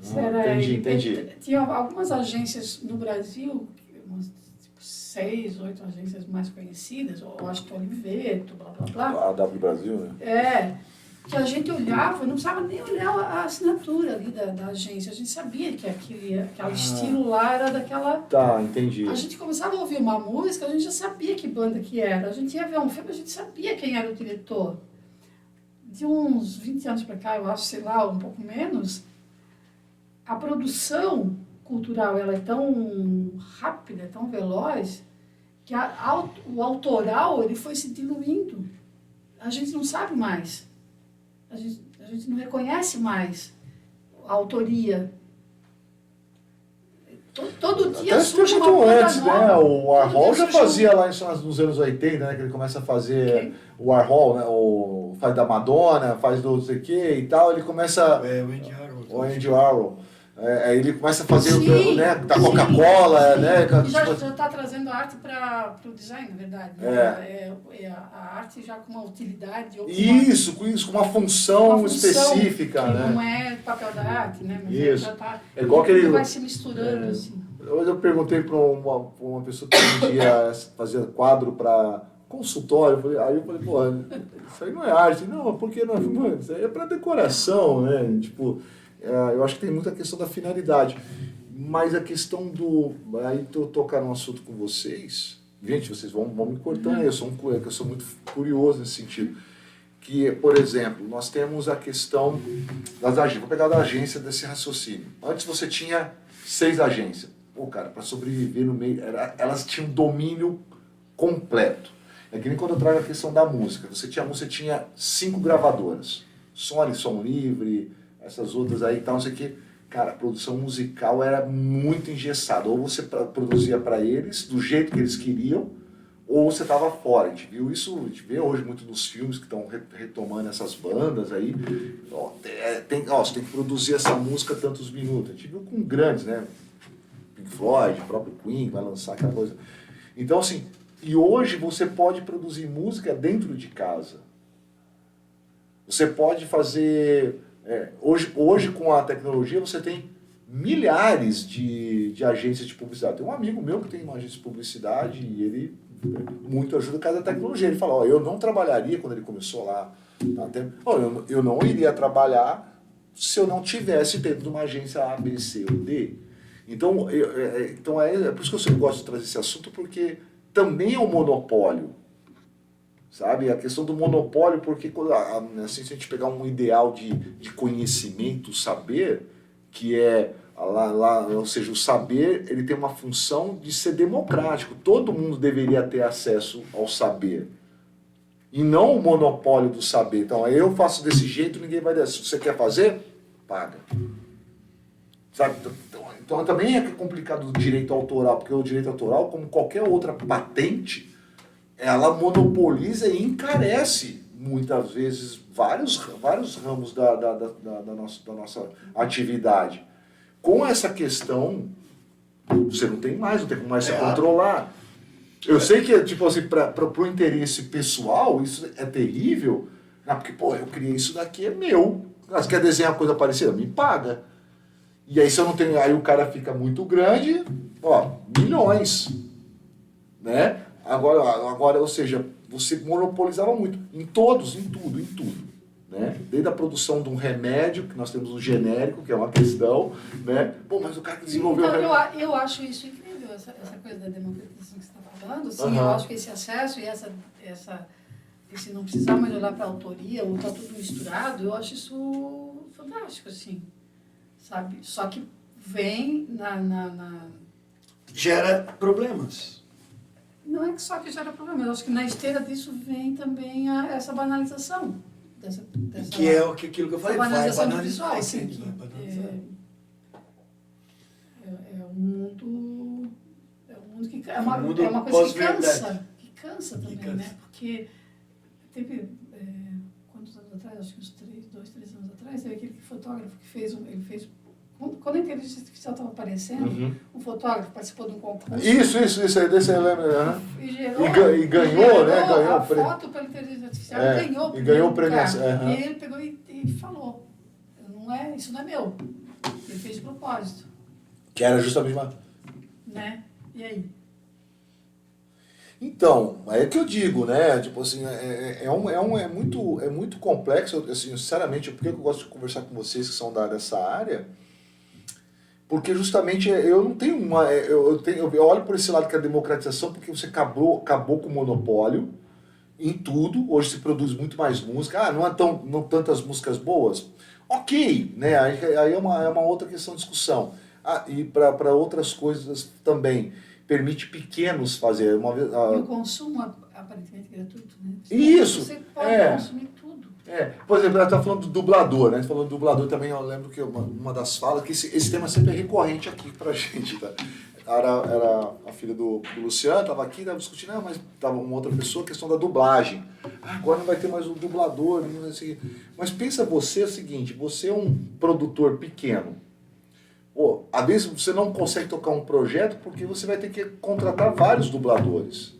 Entendi. Tinha algumas agências no Brasil, umas 6, 8 agências mais conhecidas, eu acho que Oliveto, blá blá blá. A W Brasil, né? Que a gente olhava, não precisava nem olhar a assinatura ali da agência, a gente sabia que aquele estilo lá era daquela... Tá, entendi. A gente começava a ouvir uma música, a gente já sabia que banda que era, a gente ia ver um filme, a gente sabia quem era o diretor. De uns 20 anos para cá, eu acho, sei lá, um pouco menos, a produção cultural ela é tão rápida, tão veloz, que o autoral ele foi se diluindo. A gente não sabe mais. A gente não reconhece mais a autoria. Todo dia Até surge uma muito banda antes, nova. né? O Warhol Todo dia já surge fazia lá nos anos 80, né? Que ele começa a fazer Quem? o Warhol, né? Faz da Madonna, faz do não sei o que e tal. Ele começa... É, o Andy Warhol. O Andy Warhol. Aí ele começa a fazer Sim, né, da sim, Coca-Cola, sim. né? E já tipo, está trazendo a arte para o design, na verdade. Né? A arte já com uma utilidade. Ou com isso, com uma função uma função específica, que né? não é papel da arte, né? Mas Isso. já tá, É igual aquele... tudo vai se misturando, assim. Hoje eu perguntei para uma pessoa que vendia, fazia quadro para consultório, aí eu falei, pô, isso aí não é arte. Não, por que não? Mano, isso aí é para decoração, né? Tipo, eu acho que tem muita questão da finalidade. Mas a questão do... Aí eu tocar num assunto com vocês, gente, vocês vão me cortando aí, eu sou muito curioso nesse sentido. Que, por exemplo, nós temos a questão das agências. Vou pegar da agência desse raciocínio. Antes você tinha 6 agências. Pô, cara, para sobreviver no meio, elas tinham domínio completo. É que nem quando eu trago a questão da música. Você tinha 5 gravadoras. Sony, Som Livre, essas outras aí e tal, não sei o quê. Cara, a produção musical era muito engessada. Ou você produzia para eles, do jeito que eles queriam, ou você estava fora. A gente viu isso, a gente vê hoje muito nos filmes que estão retomando essas bandas aí. Você tem que produzir essa música tantos minutos. A gente viu com grandes, né? Pink Floyd, o próprio Queen vai lançar aquela coisa. Então, assim, e hoje você pode produzir música dentro de casa. Você pode fazer... hoje, com a tecnologia, você tem milhares de agências de publicidade. Tem um amigo meu que tem uma agência de publicidade e ele muito ajuda por causa da tecnologia. Ele fala, eu não trabalharia quando ele começou lá. Eu não iria trabalhar se eu não tivesse dentro de uma agência A, B, C ou D. Então, é por isso que eu sempre gosto de trazer esse assunto, porque também é um monopólio. Sabe? A questão do monopólio, porque assim, se a gente pegar um ideal de conhecimento, saber, que é, ou seja, o saber ele tem uma função de ser democrático. Todo mundo deveria ter acesso ao saber. E não o monopólio do saber. Então, eu faço desse jeito, ninguém vai descer. Se você quer fazer, paga. Sabe? Então também é complicado o direito autoral, porque o direito autoral, como qualquer outra patente, ela monopoliza e encarece, muitas vezes, vários ramos da nossa atividade. Com essa questão, você não tem como mais se controlar. Eu sei que, tipo assim, para o interesse pessoal, isso é terrível, porque, eu criei isso daqui, é meu. Você quer desenhar coisa parecida? Me paga. E aí, se eu não tenho, aí o cara fica muito grande, milhões, né? Agora, ou seja, você monopolizava muito, em tudo, né? Desde a produção de um remédio, que nós temos um genérico, que é uma questão, né? Mas o cara que desenvolveu... Então, eu acho isso incrível, essa coisa da democratização que você está falando. Sim, eu acho que esse acesso e esse não precisar mais olhar para a autoria, ou está tudo misturado, eu acho isso fantástico, assim, sabe? Só que vem Gera problemas. Não é só que gera problema, eu acho que na esteira disso vem também essa banalização. Que é aquilo que eu falei, vai banalização banalizar. assim, que é um mundo que é uma coisa que cansa também, né? Porque teve quantos anos atrás, acho que uns 2, 3 anos atrás, teve aquele fotógrafo que ele fez quando a inteligência artificial estava aparecendo, um fotógrafo participou de um concurso. Isso aí, desse eu lembro. E ganhou, né? Ganhou a foto pela inteligência artificial e ganhou o prêmio. E ele pegou e falou, isso não é meu. Ele fez de propósito. Que era justamente uma... Né? E aí? Então, é que eu digo, né? Tipo assim, é muito complexo, assim, sinceramente, porque eu gosto de conversar com vocês que são dessa área, porque justamente eu não tenho eu olho por esse lado que é a democratização, porque você acabou com o monopólio em tudo. Hoje se produz muito mais música. Não tantas músicas boas. Ok, né? Aí é uma outra questão de discussão. E para outras coisas também. Permite pequenos fazer. E o consumo aparentemente gratuito, né? Isso! Você pode consumir tudo. Por exemplo, ela está falando do dublador, né? A gente falando do dublador também, eu lembro que uma das falas, que esse tema sempre é recorrente aqui pra gente, tá? era a filha do Luciano, estava aqui, estava discutindo, mas estava uma outra pessoa, a questão da dublagem. Agora não vai ter mais um dublador, não sei o quê. Mas pensa você o seguinte, você é um produtor pequeno. Pô, às vezes você não consegue tocar um projeto porque você vai ter que contratar vários dubladores.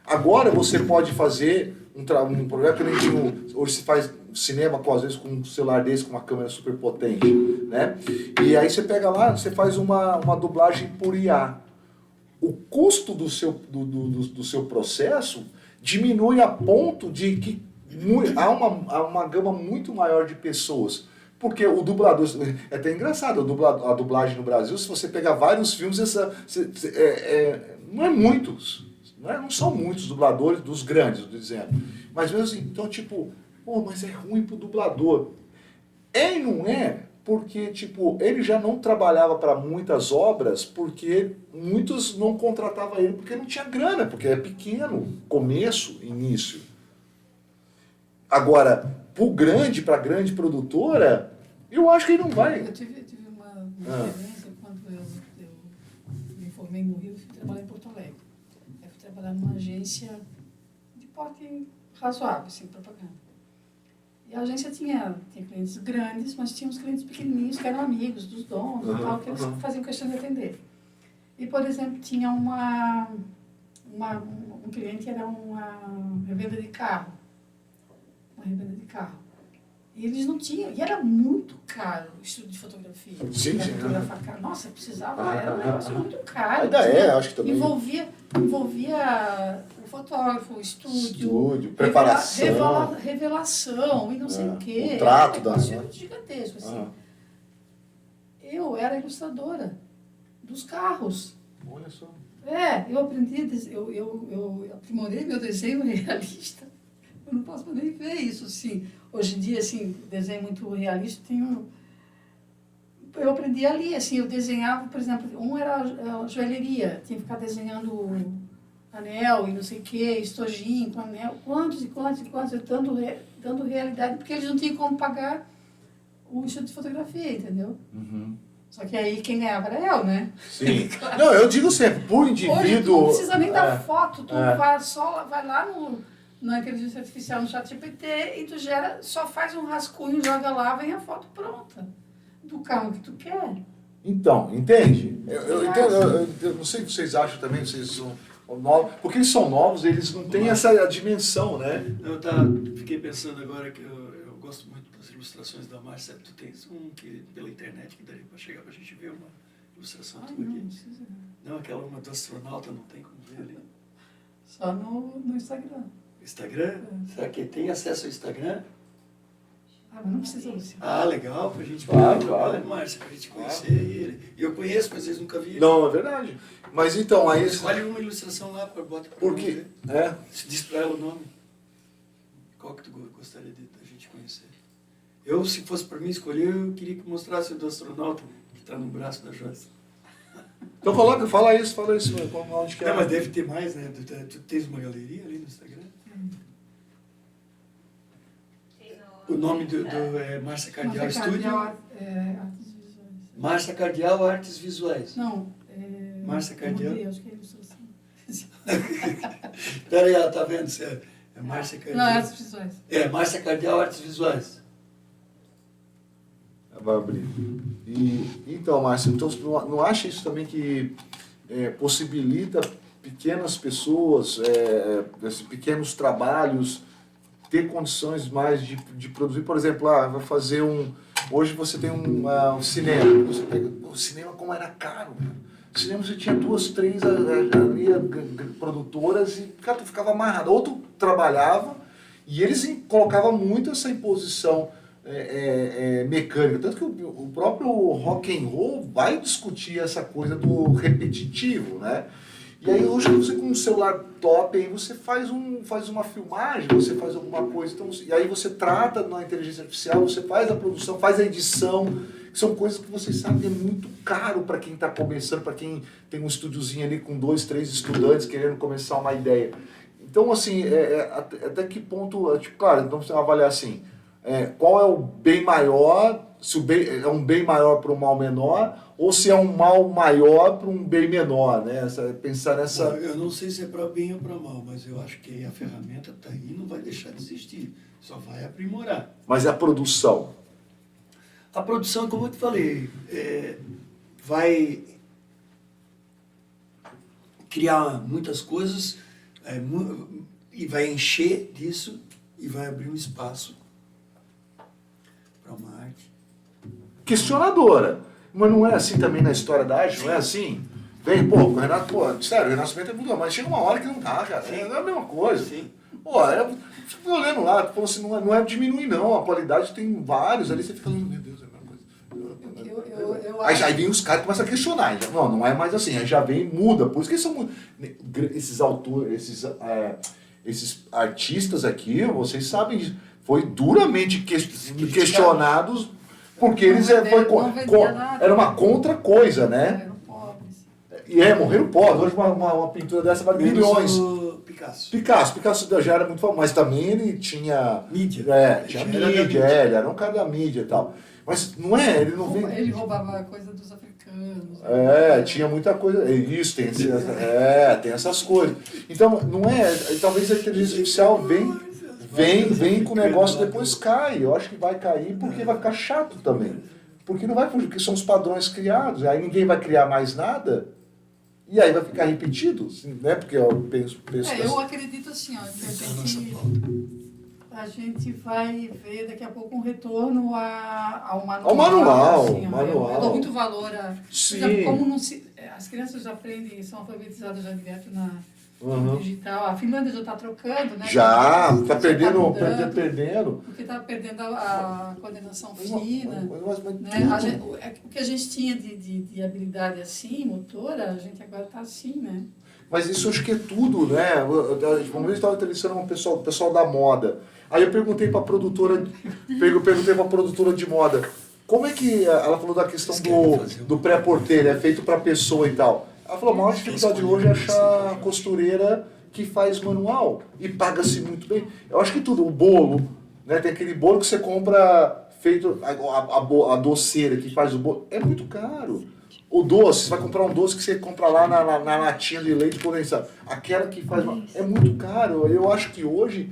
Agora você pode fazer um projeto que nem tinha, hoje se faz cinema às vezes com um celular desse, com uma câmera super potente, né? E aí você pega lá, você faz uma dublagem por IA. O custo do seu processo diminui a ponto de que há uma gama muito maior de pessoas. Porque o dublador, é até engraçado, a dublagem no Brasil, se você pegar vários filmes, não é muitos. Não são muitos dubladores dos grandes, estou dizendo. Mas mesmo assim, então tipo, pô, mas é ruim pro dublador. E não é porque, tipo, ele já não trabalhava para muitas obras porque muitos não contratavam ele porque não tinha grana, porque é pequeno, começo, início. Agora, para grande produtora, eu acho que ele não vai. Eu tive uma experiência quando eu me formei no Rio e fui trabalhar em Porto Alegre. Eu fui trabalhar numa agência de porte razoável, assim, propaganda. E a agência tinha clientes grandes, mas tinha uns clientes pequenininhos que eram amigos dos donos e tal, que eles faziam questão de atender. E, por exemplo, tinha um cliente que era uma revenda de carro. Uma revenda de carro. E eles não tinham, e era muito caro o estudo de fotografia. Sim. Fotografar. Nossa, precisava, era um negócio muito caro. Ainda acho que também. Envolvia o fotógrafo, o estúdio, preparação, revelação e não sei o quê. O trato era um negócio gigantesco, assim. Eu era ilustradora dos carros. Olha só. Eu aprendi, eu aprimorei meu desenho realista. Eu não posso nem ver isso, assim. Hoje em dia, assim, desenho muito realista, eu aprendi ali, assim, eu desenhava, por exemplo, era a joalheria, tinha que ficar desenhando anel e não sei o quê, estojinho com anel, quantos, dando realidade, porque eles não tinham como pagar o estudo de fotografia, entendeu? Uhum. Só que aí quem ganhava era eu, né? Sim. Não, eu digo sempre, por indivíduo... Hoje tu não precisa nem da foto, tu vai lá na inteligência artificial, no ChatGPT, e tu só faz um rascunho, joga lá, vem a foto pronta do carro que tu quer. Então, entende? Eu não sei o que vocês acham também, vocês são novos, porque eles são novos, eles não têm essa dimensão, né? Eu fiquei pensando agora que eu gosto muito das ilustrações da Márcia. Tu tens um que pela internet que daria para chegar pra gente ver uma ilustração tua aqui? Não precisa. Não, aquela uma do astronauta, não tem como ver ali. Só no Instagram. Instagram? Será que tem acesso ao Instagram? Mas não precisa, Luciano. Legal, pra gente ver Claro, o trabalho, claro. Márcia, pra gente conhecer ele. E eu conheço, mas vocês nunca viram. Não, é verdade. Mas então, aí... Escolhe uma ilustração lá, bota pra Por quê? ver. Diz pra ela o nome. Qual que tu gostaria da gente conhecer? Eu, se fosse pra mim escolher, eu queria que mostrasse o do astronauta, que tá no braço da Joyce. Então fala isso, onde que é. Não, mas deve ter mais, né? Tu tens uma galeria ali no Instagram? O nome do é Márcia Cardial Estúdio? Artes Visuais. Márcia Cardial Artes Visuais. Não, Márcia Cardial. Acho que é ilustração. Pera aí, ela tá vendo se é Márcia Cardial. Não, Artes Visuais. Márcia Cardial Artes Visuais. Vai abrir. Então, Márcio, então, não acha isso também que possibilita pequenas pessoas, pequenos trabalhos, ter condições mais de produzir? Por exemplo, vai fazer hoje você tem um cinema. Você pega o cinema como era caro, meu. No cinema você tinha 2, 3 produtoras e, cara, tu ficava amarrado. Ou tu trabalhava e eles colocavam muito essa imposição mecânica. Tanto que o próprio rock and roll vai discutir essa coisa do repetitivo, né? E aí hoje você com um celular top, aí você faz uma filmagem, você faz alguma coisa, então, e aí você trata na inteligência artificial, você faz a produção, faz a edição, que são coisas que vocês sabem é muito caro para quem está começando, para quem tem um estúdiozinho ali com 2, 3 estudantes querendo começar uma ideia. Então, assim, até que ponto, claro, então você vai avaliar assim, qual é o bem maior se o bem é um bem maior para um mal menor, ou se é um mal maior para um bem menor, né? Pensar nessa... Bom, eu não sei se é para bem ou para mal, mas eu acho que a ferramenta está aí e não vai deixar de existir, só vai aprimorar. Mas a produção? A produção, como eu te falei, vai criar muitas coisas e vai encher disso e vai abrir um espaço para uma arte. Questionadora. Mas não é assim também na história da arte, não é assim? Vem, pô, o Renato, pô, sério, o Renascimento é muito, mas chega uma hora que não dá, cara. É a mesma coisa. Sim. Pô, fico olhando lá, falou assim, não é diminuir não, a qualidade tem vários, ali você fica olhando, meu Deus, é a mesma coisa. Aí vem os caras e começam a questionar, já, não é mais assim, aí já vem e muda, por isso que são esses autores, esses artistas aqui, vocês sabem disso, foi duramente questionados, porque eles era uma contra coisa, né? Eram pobres. E morreram pobres, hoje uma pintura dessa vale milhões. Picasso já era muito famoso, mas também ele tinha mídia. Tinha mídia, ele era um cara da mídia e tal. Mas não é, ele não vem... Ele roubava a coisa dos africanos. Tinha muita coisa. Isso, tem essas coisas. Então, não é. Talvez a inteligência artificial vem com o negócio e depois cai. Eu acho que vai cair porque vai ficar chato também. Porque não vai fugir, porque são os padrões criados. Aí ninguém vai criar mais nada. E aí vai ficar repetido, né? Porque eu penso eu acredito assim, ó, que a gente vai ver daqui a pouco um retorno ao manual. Ao manual, assim, manual. Eu dou muito valor a... Sim. Como não se, as crianças já aprendem, são alfabetizadas já direto no digital. A Finlândia já está trocando, né? Já, está perdendo. Porque está perdendo a coordenação fina. Mas né? O que a gente tinha de habilidade assim, motora, a gente agora está assim, né? Mas isso acho que é tudo, né? Uma vez eu estava entrevistando o pessoal da moda. Aí eu perguntei para a produtora de moda, como é que ela falou da questão do pré-porter, é feito para pessoa e tal. Ela falou, a maior dificuldade hoje é achar costureira que faz manual e paga-se muito bem. Eu acho que tudo, o bolo, né? Tem aquele bolo que você compra feito, a doceira que faz o bolo, é muito caro. O doce, você vai comprar um doce que você compra lá na latinha de leite condensado. Aquela que faz... É muito caro. Eu acho que hoje,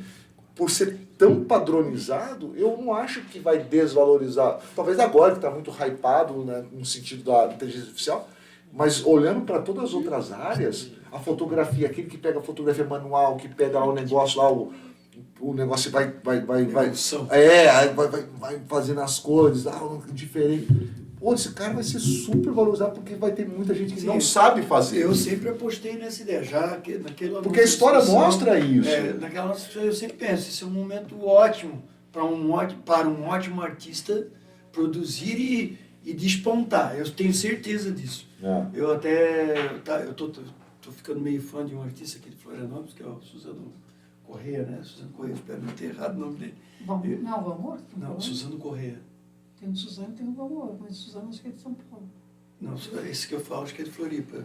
por ser tão padronizado, eu não acho que vai desvalorizar. Talvez agora que está muito hypado, né, no sentido da inteligência artificial, mas olhando para todas as outras áreas, a fotografia, aquele que pega a fotografia manual, que pega lá o negócio lá, o negócio vai fazendo as cores, diferente. Pô, esse cara vai ser super valorizado porque vai ter muita gente que não sabe fazer. Eu sempre apostei nessa ideia, porque a história mostra isso. Naquela nossa história eu sempre penso, isso é um momento ótimo para um ótimo artista produzir e despontar. Eu tenho certeza disso. Eu tô ficando meio fã de um artista aqui de Florianópolis, que é o Suzano Correia, né? Suzano Correia, espero não ter errado o nome dele. Vamos? Não, Suzano Correia. Tem o Suzano e tem o Valor, mas o Suzano acho que é de São Paulo. Não, esse que eu falo acho que é de Floripa.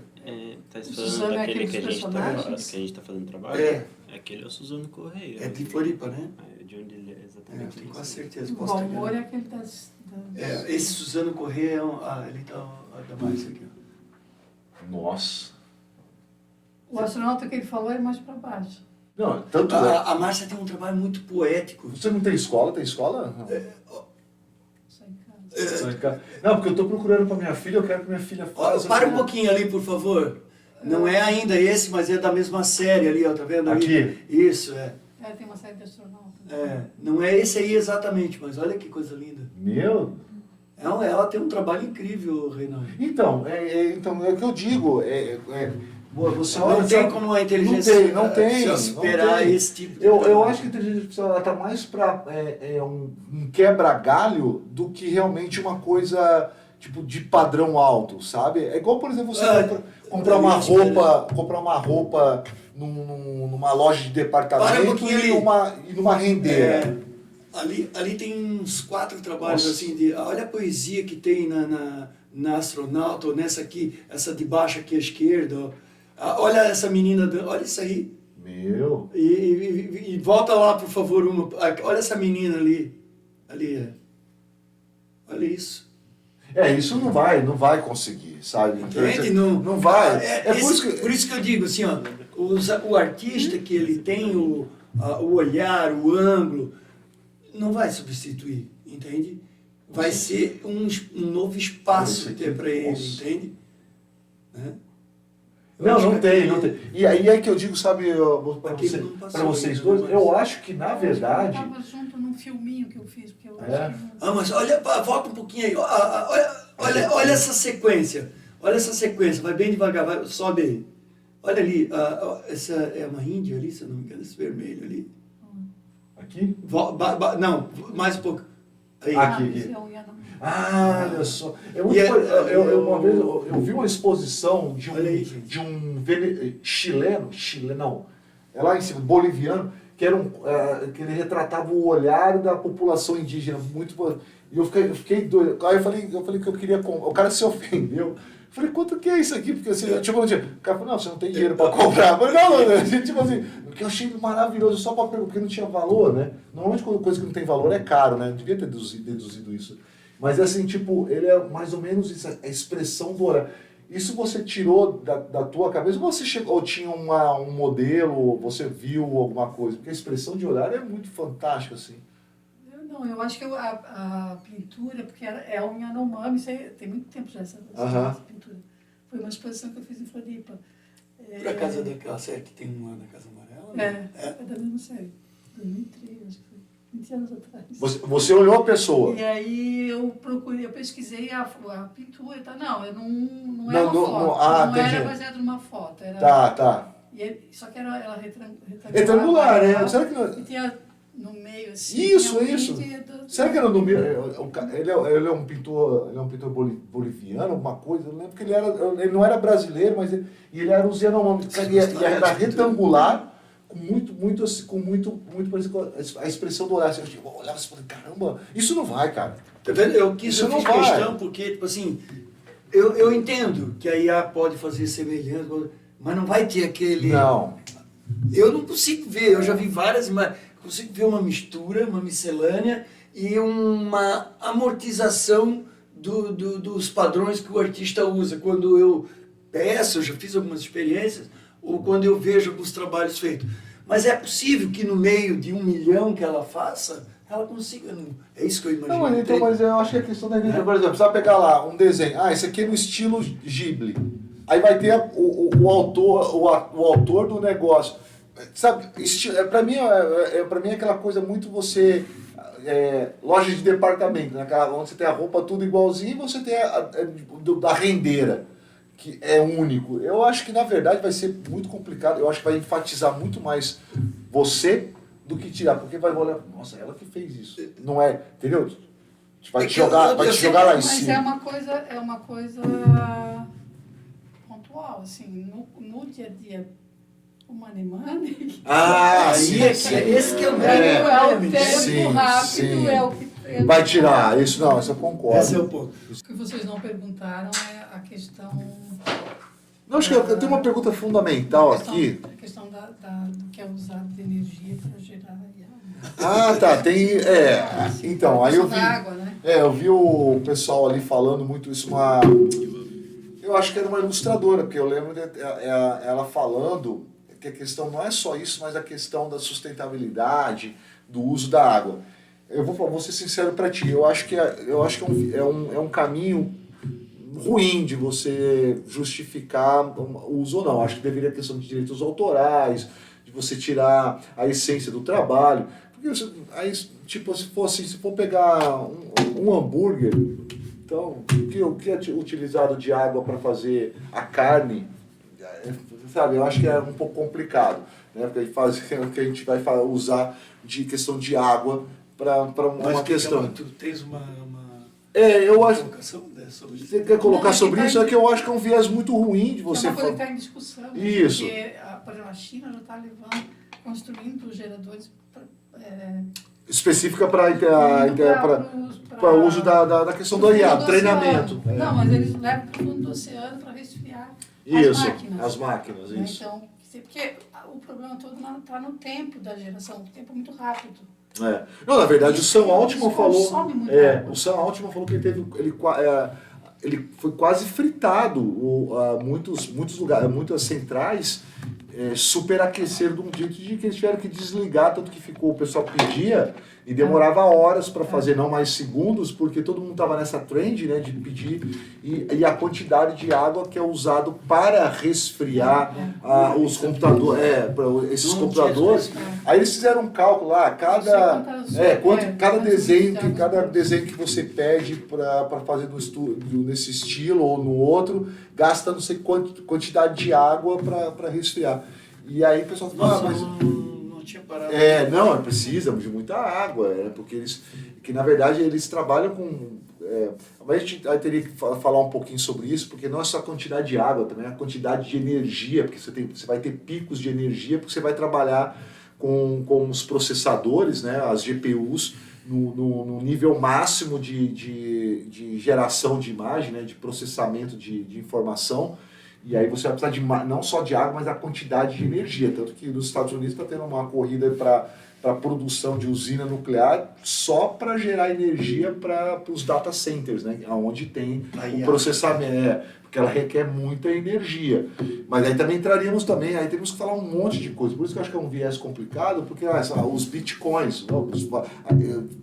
Tá Suzano falando é daquele aquele que a gente personagens? tá fazendo trabalho? Aquele é o Suzano Correia. É de Floripa, né? De onde ele é exatamente. Eu tenho quase certeza. O Valor é aquele das... Esse Suzano Correia ele tá da Márcia aqui. Nossa. O astronauta que ele falou é mais para baixo. Não, tanto a Márcia tem um trabalho muito poético. Você não tem escola? Tem escola? Não. Só em casa. Não, porque eu estou procurando para minha filha, eu quero que minha filha faça. Para um pouquinho ali, por favor. Não é ainda esse, mas é da mesma série ali, ó, tá vendo ali? Aqui? Isso, Tem uma série de astronauta. Não é esse aí exatamente, mas olha que coisa linda. Meu... Ela tem um trabalho incrível, Reinaldo. Então, é o que eu digo. Você olha, não tem como a inteligência não tem, superar esse tipo de eu acho que a inteligência artificial está mais para um quebra-galho do que realmente uma coisa tipo de padrão alto, sabe? É igual, por exemplo, você comprar uma roupa numa loja de departamento e numa rendeira. Ali tem uns 4 trabalhos. Nossa. Assim, olha a poesia que tem na astronauta, ou nessa aqui, essa de baixo aqui à esquerda. Olha essa menina, olha isso aí. Meu. E volta lá, por favor, olha essa menina ali. Ali olha isso. Isso não vai conseguir, sabe? Entende? Não vai. Por isso que eu digo assim, ó, o artista que ele tem o olhar, o ângulo, não vai substituir, entende? Vai ser um novo espaço ter para ele, entende? Né? Não tem. E aí é que eu digo, sabe, para vocês dois, mas... eu acho que na verdade... Eu estava junto num filminho que eu fiz, porque eu mas olha, volta um pouquinho aí, olha essa sequência, vai bem devagar, sobe aí. Olha ali, essa é uma índia ali, se eu não me engano, esse vermelho ali. Aqui? Não, mais um pouco. Aí. Aqui. Olha só. Uma vez eu vi uma exposição de um chileno, não, é lá em cima, boliviano, que que ele retratava o olhar da população indígena muito. E eu fiquei doido. Aí eu falei que eu queria comprar. O cara se ofendeu. Eu falei, quanto que é isso aqui? Porque assim, tipo, o cara falou, não, você não tem dinheiro para comprar. Eu falei, não, tipo assim, porque eu achei maravilhoso só para perguntar, porque não tinha valor, né? Normalmente quando coisa que não tem valor é caro, né? Eu devia ter deduzido isso. Mas assim, tipo, ele é mais ou menos isso, a expressão do olhar. Isso você tirou da tua cabeça ou você chegou, ou tinha um modelo, você viu alguma coisa? Porque a expressão de olhar é muito fantástica, assim. Não, eu acho que a pintura, porque é um Yanomami, tem muito tempo já essa pintura. Foi uma exposição que eu fiz em Floripa. Por acaso é daquela série que tem um ano na Casa Amarela? É da mesma série. 2003, acho que foi. 20 anos atrás. Você olhou a pessoa. E aí eu pesquisei a pintura e tal. Não, não era uma foto. Não era baseado numa foto. Era, Tá. Só que ela retangular, né? Será que não... E tinha no meio assim. Isso. Será que era no meio? Ele é um pintor boliviano, alguma coisa? Eu lembro que ele não era brasileiro, mas ele era os Yanomami. E era retangular. Com muito parecido com a expressão do olhar. Eu olhava e falei, caramba, isso não vai, cara. Tá vendo? Eu fiz questão porque, tipo assim, eu entendo que a IA pode fazer semelhança, mas não vai ter aquele... Não. Eu não consigo ver, eu já vi várias imagens, consigo ver uma mistura, uma miscelânea e uma amortização dos padrões que o artista usa. Quando eu peço, eu já fiz algumas experiências, ou quando eu vejo alguns trabalhos feitos. Mas é possível que no meio de 1 milhão que ela faça, ela consiga... É isso que eu imagino. Não, mas eu acho que a questão da identidade... Por exemplo, você vai pegar lá um desenho. Esse aqui é no estilo Ghibli. Aí vai ter o autor do negócio. Sabe, pra mim é aquela coisa muito você... loja de departamento, né? Onde você tem a roupa tudo igualzinho e você tem da rendeira, que é único. Eu acho que, na verdade, vai ser muito complicado. Eu acho que vai enfatizar muito mais você do que tirar. Porque vai olhar, nossa, ela que fez isso. Não é, entendeu? Vai te jogar lá em cima. Mas é uma coisa pontual, assim, no dia a dia, o money. Sim. Esse que é o grande problema. Sim, rápido, é o que... Vai tirar, isso eu concordo. Esse é o ponto. O que vocês não perguntaram é a questão... Não, acho que eu tenho uma pergunta fundamental aqui. A questão do que é usado de energia para gerar... Tá, tem... então, aí eu vi... água, né? Eu vi o pessoal ali falando muito isso, eu acho que era uma ilustradora, porque eu lembro ela falando que a questão não é só isso, mas a questão da sustentabilidade, do uso da água. Eu vou ser sincero para ti, eu acho que é um caminho ruim de você justificar o uso ou não. Acho que deveria ter questão de direitos autorais, de você tirar a essência do trabalho. Porque aí, tipo, se for pegar um hambúrguer, então, o que é utilizado de água para fazer a carne, sabe, eu acho que é um pouco complicado, né? Porque o que a gente vai usar de questão de água para uma questão. Tu tens uma eu acho. colocação sobre isso? Você quer colocar sobre isso? É que eu acho que é um viés muito ruim de você É uma coisa falar. que está em discussão. Isso. Porque, por exemplo, a China já está construindo geradores Específica para o uso da questão do IA, treinamento. Não, mas eles levam para o fundo do oceano para resfriar as máquinas. Né? Isso. Então, porque o problema todo está no tempo da geração, o tempo é muito rápido. Não, na verdade, o Sam Altman falou... Consome muita água. O Sam Altman falou que ele foi quase fritado. Muitos lugares, muitas centrais superaqueceram de um jeito de que eles tiveram que desligar, tanto que o pessoal pedia e demorava horas para fazer, não mais segundos, porque todo mundo estava nessa trend, né, de pedir, e a quantidade de água que é usado para resfriar os computadores, esses computadores. Aí eles fizeram um cálculo lá, cada desenho que você pede para fazer no estúdio, nesse estilo ou no outro, gasta não sei quantidade de água para resfriar. E aí o pessoal fala, mas... Não tinha parado. Não, precisa de muita água, porque na verdade eles trabalham com... mas a gente teria que falar um pouquinho sobre isso, porque não é só a quantidade de água, também é a quantidade de energia, porque você vai ter picos de energia, porque você vai trabalhar com os processadores, né, as GPUs, no nível máximo de geração de imagem, né, de processamento de informação. E aí você vai precisar não só de água, mas da quantidade de energia. Tanto que nos Estados Unidos está tendo uma corrida para produção de usina nuclear só para gerar energia para os data centers, né? Onde tem o processamento, porque ela requer muita energia. Mas aí também aí temos que falar um monte de coisa. Por isso que eu acho que é um viés complicado, porque os bitcoins,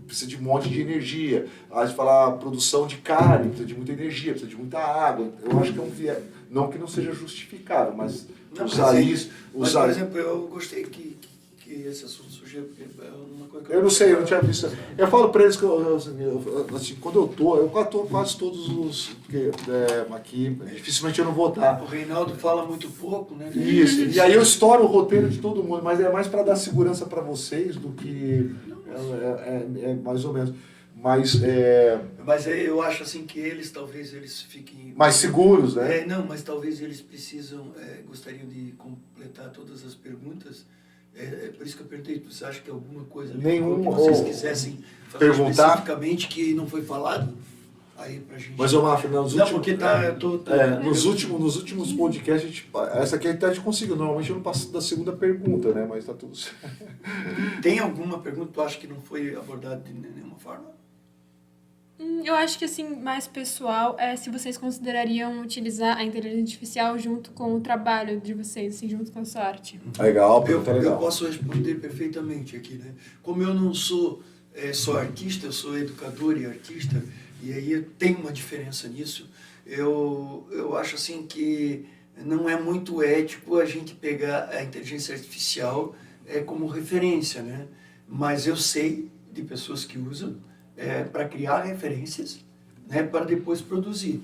precisa de um monte de energia. Aí você fala produção de carne, precisa de muita energia, precisa de muita água. Eu acho que é um viés, não que não seja justificável, mas Mas, por exemplo, eu gostei que esse assunto surgiu, porque é uma coisa que eu não sei, eu não tinha visto. Eu falo para eles que quando eu tô quase todos os... Porque aqui, dificilmente eu não vou estar. O Reinaldo fala muito pouco, né? Isso, e aí eu estouro o roteiro de todo mundo, mas é mais para dar segurança para vocês do que... mais ou menos. Mas eu acho assim que talvez eles fiquem... mais seguros, né? Não, mas talvez eles gostariam de completar todas as perguntas. Por isso que eu perguntei, você acha que alguma coisa que vocês quisessem fazer perguntar especificamente que não foi falado? Aí pra gente... Mas, Mafra, nos últimos podcasts, essa aqui até a gente conseguiu. Normalmente eu não passo da segunda pergunta, né? Mas tá tudo certo. Tem alguma pergunta que tu acha que não foi abordada de nenhuma forma? Eu acho que, assim, mais pessoal é se vocês considerariam utilizar a inteligência artificial junto com o trabalho de vocês, assim, junto com a sua arte. Legal, eu posso responder perfeitamente aqui, né? Como eu não sou só artista, eu sou educador e artista, e aí tem uma diferença nisso. Eu acho, assim, que não é muito ético a gente pegar a inteligência artificial como referência, né? Mas eu sei de pessoas que usam para criar referências, né, para depois produzir.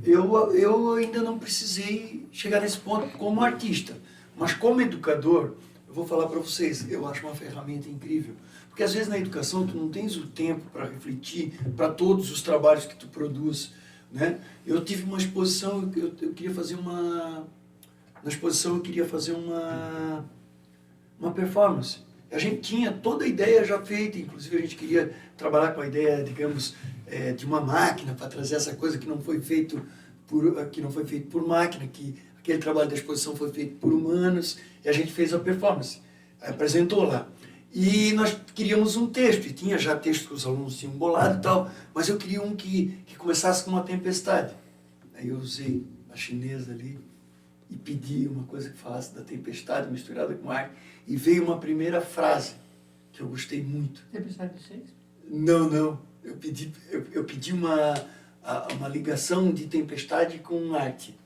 Eu ainda não precisei chegar nesse ponto como artista, mas como educador, eu vou falar para vocês, eu acho uma ferramenta incrível, porque às vezes na educação tu não tens o tempo para refletir para todos os trabalhos que tu produz, né? Eu tive uma exposição, eu queria fazer uma performance. A gente tinha toda a ideia já feita, inclusive a gente queria trabalhar com a ideia, digamos, de uma máquina para trazer essa coisa que não foi feito por máquina, que aquele trabalho da exposição foi feito por humanos, e a gente fez a performance, apresentou lá. E nós queríamos um texto, e tinha já texto que os alunos tinham bolado e tal, mas eu queria um que começasse com uma tempestade. Aí eu usei a chinesa ali e pedi uma coisa que falasse da tempestade misturada com ar, e veio uma primeira frase que eu gostei muito. Tempestade de Shakespeare? Não. Eu pedi uma ligação de tempestade com arte.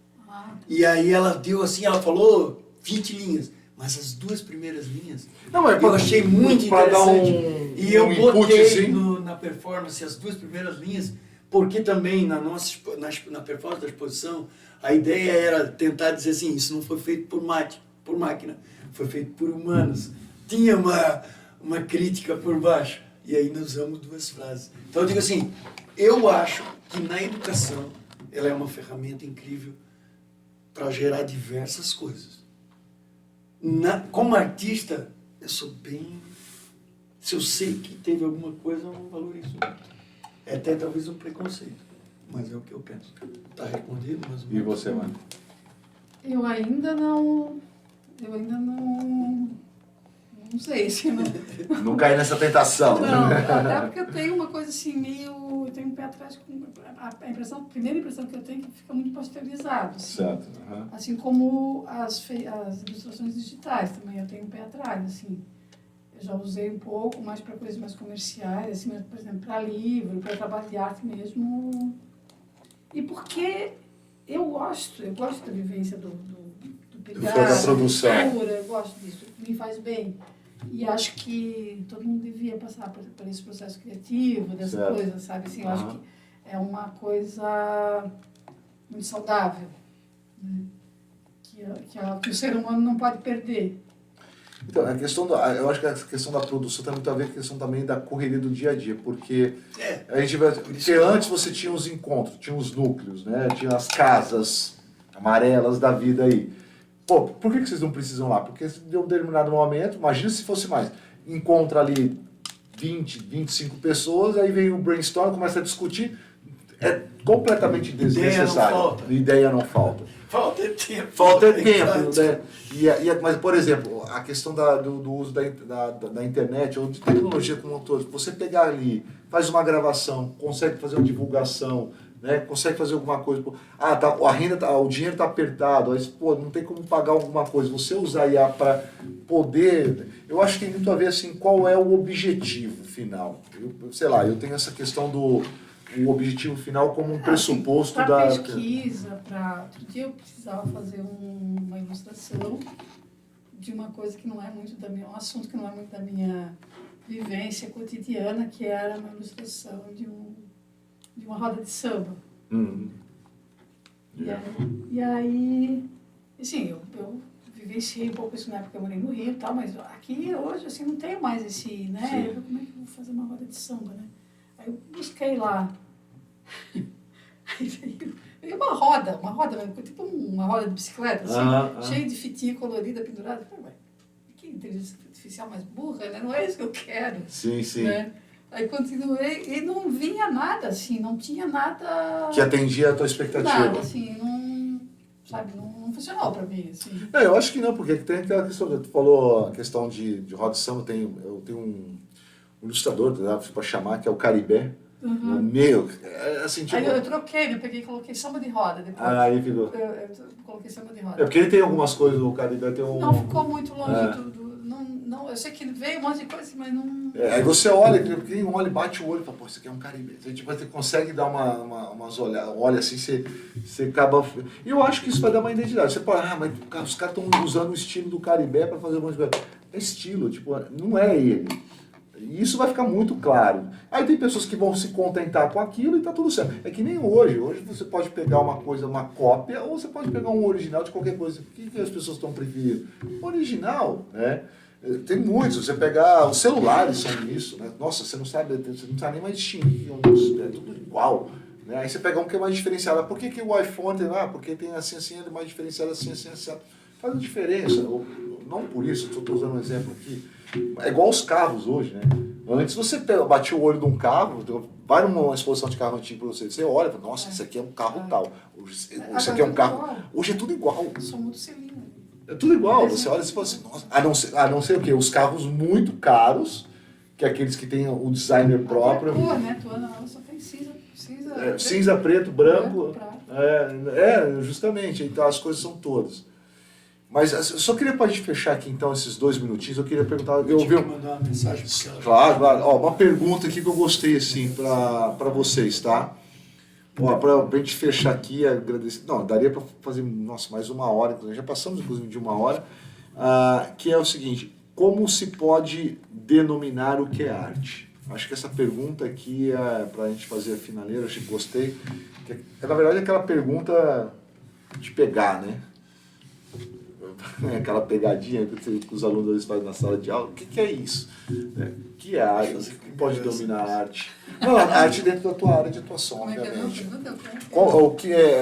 E aí ela deu assim, ela falou 20 linhas, mas as duas primeiras linhas eu achei muito interessante. E eu botei na performance as duas primeiras linhas, porque também na performance da exposição, a ideia era tentar dizer assim, isso não foi feito por máquina, foi feito por humanos. Tinha uma crítica por baixo. E aí nós usamos duas frases. Então eu digo assim, eu acho que na educação ela é uma ferramenta incrível para gerar diversas coisas. Como artista, eu sou bem... Se eu sei que teve alguma coisa, eu não valorizo muito. É até talvez um preconceito, mas é o que eu penso. Está respondido? Mas e você, mano? Eu ainda não Não sei se não... Não cair nessa tentação. Não, até porque eu tenho uma coisa assim, meio... Eu tenho um pé atrás com... A primeira impressão que eu tenho é que fica muito pasteurizado. Assim, Certo. Uhum. assim como as ilustrações digitais também, eu tenho um pé atrás, assim. Eu já usei um pouco mais para coisas mais comerciais, assim, mas, por exemplo, para livro, para trabalho de arte mesmo. E porque eu gosto da vivência do pegar, Da produção. pintura, eu gosto disso, me faz bem. E acho que todo mundo devia passar por esse processo criativo, dessa Certo. coisa, sabe? Assim, eu acho que é uma coisa muito saudável, né? Que o ser humano não pode perder. Então, eu acho que a questão da produção tem muito a ver com a questão também da correria do dia a dia, porque a gente porque antes você tinha os encontros, tinha os núcleos, né? Tinha as casas amarelas da vida aí. Pô, por que vocês não precisam lá? Porque de um determinado momento, imagina se fosse mais, encontra ali 20, 25 pessoas, aí vem o brainstorm, começa a discutir, é completamente desnecessário. Ideia não falta. Falta tempo. Falta tempo, né? Mas, por exemplo, a questão do uso da internet ou de tecnologia como um todo, você pegar ali, faz uma gravação, consegue fazer uma divulgação, né? Consegue fazer alguma coisa. A renda, o dinheiro está apertado, aí, pô, não tem como pagar alguma coisa. Você usar IA para poder... Eu acho que tem muito a ver, assim, qual é o objetivo final. Sei lá, eu tenho essa questão do... o objetivo final como um pressuposto pra da... pesquisa, outro dia eu precisava fazer uma ilustração de uma coisa que não é muito um assunto que não é muito da minha vivência cotidiana, que era uma ilustração de uma roda de samba. E aí, assim, eu vivenciei um pouco isso na época que eu morei no Rio e tal, mas aqui hoje, assim, não tenho mais esse, né? Eu, como é que eu vou fazer uma roda de samba, né? Aí eu busquei lá. Aí veio uma roda mesmo, tipo uma roda de bicicleta, assim, cheia de fitinha colorida, pendurada. Eu falei, ué, que inteligência artificial mais burra, né? Não é isso que eu quero. Sim, sim. Né? Aí continuei e não vinha nada, assim, não tinha nada... Que atendia a tua expectativa. Nada, assim, não funcionou pra mim, assim. Eu acho que não, porque tem aquela questão, tu falou a questão de roda de samba, eu tenho um ilustrador, para chamar, que é o Caribé. Meu, assim, tipo... Aí eu troquei, eu peguei e coloquei samba de roda depois. Aí ficou. Eu coloquei samba de roda. É porque ele tem algumas coisas, o Caribé tem um... Não ficou muito longe não, eu sei que veio um monte de coisa, mas não... aí você olha, quem olha, bate o olho e fala, pô, isso aqui é um Caribé. Você consegue dar umas olhadas, olha assim, você acaba... E eu acho que isso vai dar uma identidade. Você pode, mas os caras estão usando o estilo do Caribé para fazer algumas coisas. É estilo, tipo, não é ele. E isso vai ficar muito claro. Aí tem pessoas que vão se contentar com aquilo e tá tudo certo. É que nem hoje. Hoje você pode pegar uma coisa, uma cópia, ou você pode pegar um original de qualquer coisa. O que as pessoas estão preferindo? Original, né? Tem muitos. Você pegar... Os celulares são isso, né? Nossa, você não sabe nem mais distinguir. É tudo igual. Né? Aí você pega um que é mais diferenciado. Por que o iPhone tem lá? Porque tem assim, ele é mais diferenciado, assim, assim. Faz a diferença. Não por isso, estou usando um exemplo aqui. É igual os carros hoje, né? Antes você batia o olho de um carro, vai numa exposição de carro antigo pra você olha e fala, nossa, esse aqui é um carro tal. Esse aqui é um carro... Hoje é tudo igual. Sou muito cilindro. É tudo igual. Você olha e fala assim, nossa, a não ser o quê? Os carros muito caros, que é aqueles que têm o designer próprio. A cor, né? Ela só tem cinza, preto, branco. Prata. Justamente. Então as coisas são todas. Mas eu só queria, para a gente fechar aqui então esses 2 minutinhos, eu queria perguntar... Eu ouvi mandar uma mensagem para ela. Claro. Ó, uma pergunta aqui que eu gostei, assim, para vocês, tá? Ó, para a gente fechar aqui, agradecer... Não, daria para fazer, nossa, mais 1 hora, inclusive. Já passamos, inclusive, de 1 hora. Que é o seguinte, como se pode denominar o que é arte? Acho que essa pergunta aqui, para a gente fazer a finaleira, acho que gostei. Na verdade, é aquela pergunta de pegar, né? Aquela pegadinha que os alunos fazem na sala de aula. O que é isso? O que é arte? O que pode dominar a arte? Não, a arte dentro da tua área de atuação, obviamente.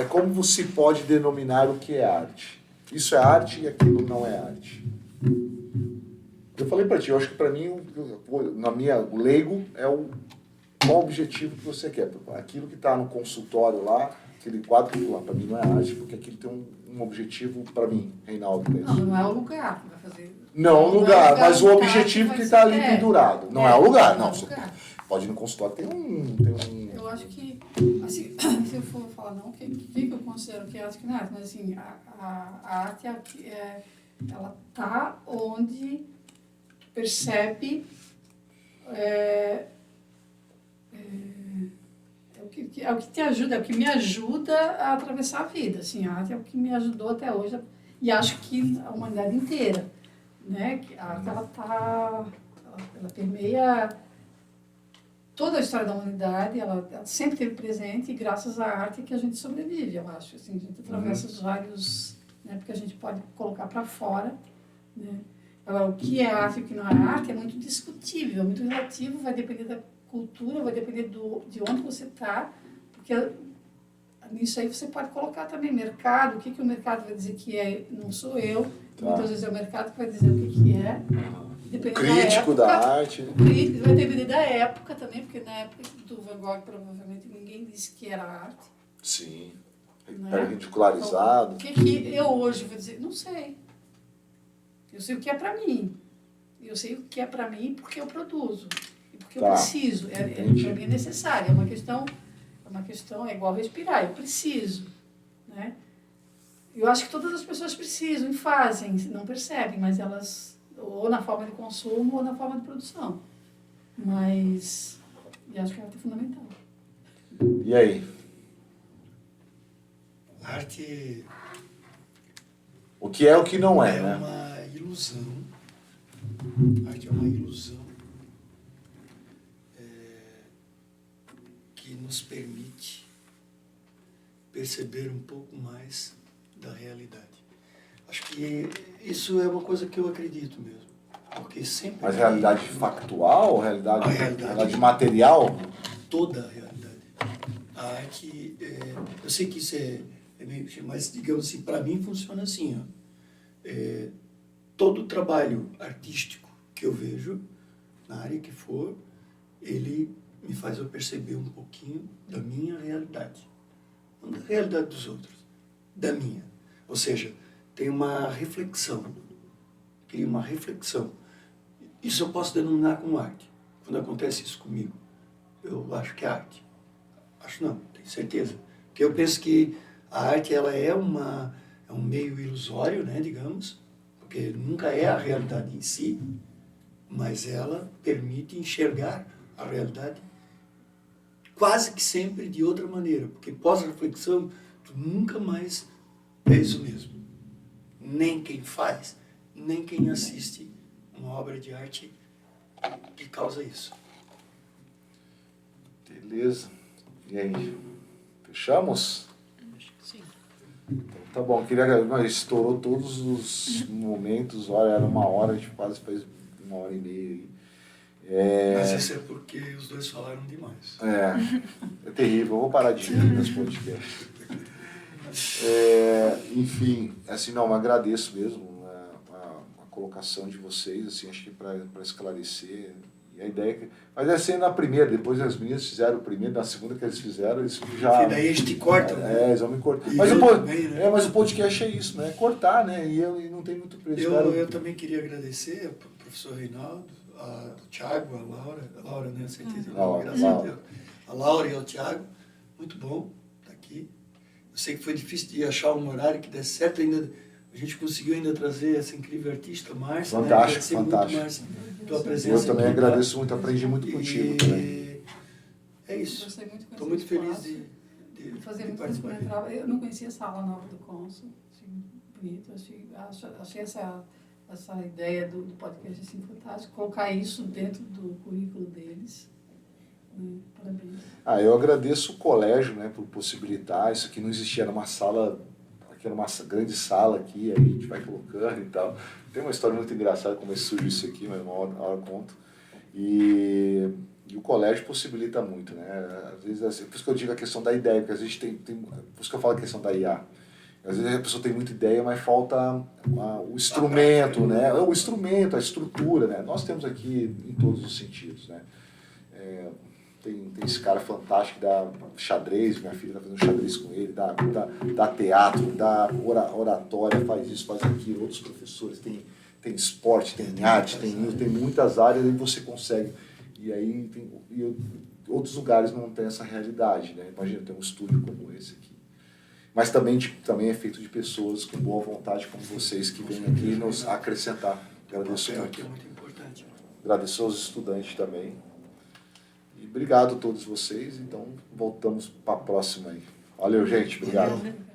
Como se pode denominar o que é arte? Isso é arte e aquilo não é arte. Eu falei pra ti, eu acho que pra mim, o leigo é qual o objetivo que você quer. Aquilo que tá no consultório lá, aquele quadro lá, pra mim não é arte, porque aquilo tem um objetivo para mim, Reinaldo. Não é o lugar que vai fazer. Não o Não lugar, é o mas o lugar objetivo que que vai está ser- ali é. pendurado. Não é o lugar, não é não. o Você lugar. pode ir no consultório, tem um... Eu acho que, assim, se eu for falar não, o que eu considero que é arte que não é arte? Mas, assim, a arte ela tá onde percebe é o que te ajuda, é o que me ajuda a atravessar a vida. Assim, a arte é o que me ajudou até hoje e acho que a humanidade inteira, né? Que a arte ela permeia toda a história da humanidade, ela sempre esteve presente e graças à arte que a gente sobrevive, eu acho. Assim, a gente atravessa os vários, né? Porque a gente pode colocar para fora, né? Agora, o que é arte e o que não é arte é muito discutível, é muito relativo, vai depender da cultura, vai depender de onde você está, porque nisso aí você pode colocar também mercado, o que o mercado vai dizer que é, não sou eu, muitas vezes é o mercado que vai dizer o que é, dependendo Crítico da da arte. o crítico vai depender da época também, porque na época do Van Gogh provavelmente ninguém disse que era arte. Sim. Né? Era ridicularizado. Então, o que eu hoje vou dizer? Não sei. Eu sei o que é para mim. Eu sei o que é para mim porque eu produzo. E porque eu preciso. Para mim é necessário. É uma questão, é igual respirar. Eu preciso. Né? Eu acho que todas as pessoas precisam e fazem, não percebem, mas elas, ou na forma de consumo ou na forma de produção. Mas, eu acho que a arte é fundamental. E aí? A arte O que é o que não é, é né? uma ilusão. A arte é uma ilusão que nos permite perceber um pouco mais da realidade. Acho que isso é uma coisa que eu acredito mesmo. Porque sempre. Mas realidade factual? Realidade, A realidade material? toda a realidade. A arte, eu sei que isso é meio, mas digamos assim, para mim funciona assim, ó. Todo trabalho artístico que eu vejo, na área que for, ele me faz eu perceber um pouquinho da minha realidade. Não da realidade dos outros, da minha. Ou seja, tem uma reflexão, cria uma reflexão. Isso eu posso denominar como arte. Quando acontece isso comigo, eu acho que é arte. Acho não, tenho certeza. Porque eu penso que a arte ela é um meio ilusório, né, digamos, porque nunca é a realidade em si, mas ela permite enxergar a realidade quase que sempre de outra maneira, porque pós-reflexão tu nunca mais és o mesmo. Nem quem faz, nem quem assiste uma obra de arte que causa isso. Beleza. E aí? Fechamos? Acho que sim. Então, tá bom. Mas estourou todos os momentos. Olha, era uma hora, a gente quase fez 1h30 aí. Mas isso é porque os dois falaram demais. É terrível. Eu vou parar de rir nesse podcast. Enfim, assim, não, agradeço mesmo a colocação de vocês, assim, acho que para esclarecer. E a ideia é que... Mas é assim na primeira, depois as meninas fizeram o primeiro, na segunda que eles fizeram, eles já... E daí eles te cortam, né? eles vão me cortar. E Mas, eu também, né? mas o podcast é isso, né? Cortar, né? E não tem muito preço. Eu também queria agradecer ao professor Reinaldo, ao Thiago, a Laura, né? Certeza, graças a Deus. A Laura e ao Thiago, muito bom estar aqui. Eu sei que foi difícil de achar um horário que desse certo, ainda a gente conseguiu ainda trazer essa incrível artista, Márcia. Fantástico, né? fantástico. Muito, Márcia, tua presença. Eu também aqui, agradeço muito, aprendi muito contigo também. É isso. Gostei muito de Estou muito feliz de fazer muito participar. Eu não conhecia a sala nova do Consul, achei bonito, achei essa ideia do podcast assim, fantástica, colocar isso dentro do currículo deles. Parabéns. Eu agradeço o colégio, né, por possibilitar. Isso aqui não existia, era uma sala, aqui era uma grande sala aqui, aí a gente vai colocando e tal. Tem uma história muito engraçada como surgiu isso aqui, mas uma hora eu conto. E o colégio possibilita muito, né? Às vezes, assim, por isso que eu digo a questão da ideia, porque às vezes tem por isso que eu falo a questão da IA. Às vezes a pessoa tem muita ideia, mas falta o instrumento, né? O instrumento, a estrutura, né? Nós temos aqui em todos os sentidos, né? Tem esse cara fantástico que dá xadrez, minha filha está fazendo xadrez com ele, dá teatro, dá oratória, faz isso, faz aquilo, outros professores, tem tem esporte, tem arte, tem muitas áreas, e você consegue. E aí outros lugares não tem essa realidade, né? Imagina ter um estúdio como esse aqui. Mas também é feito de pessoas com boa vontade como vocês que vêm aqui nos acrescentar. Agradeço muito. É muito importante. Agradeço aos estudantes também. E obrigado a todos vocês. Então, voltamos para a próxima aí. Valeu, gente. Obrigado. Obrigada.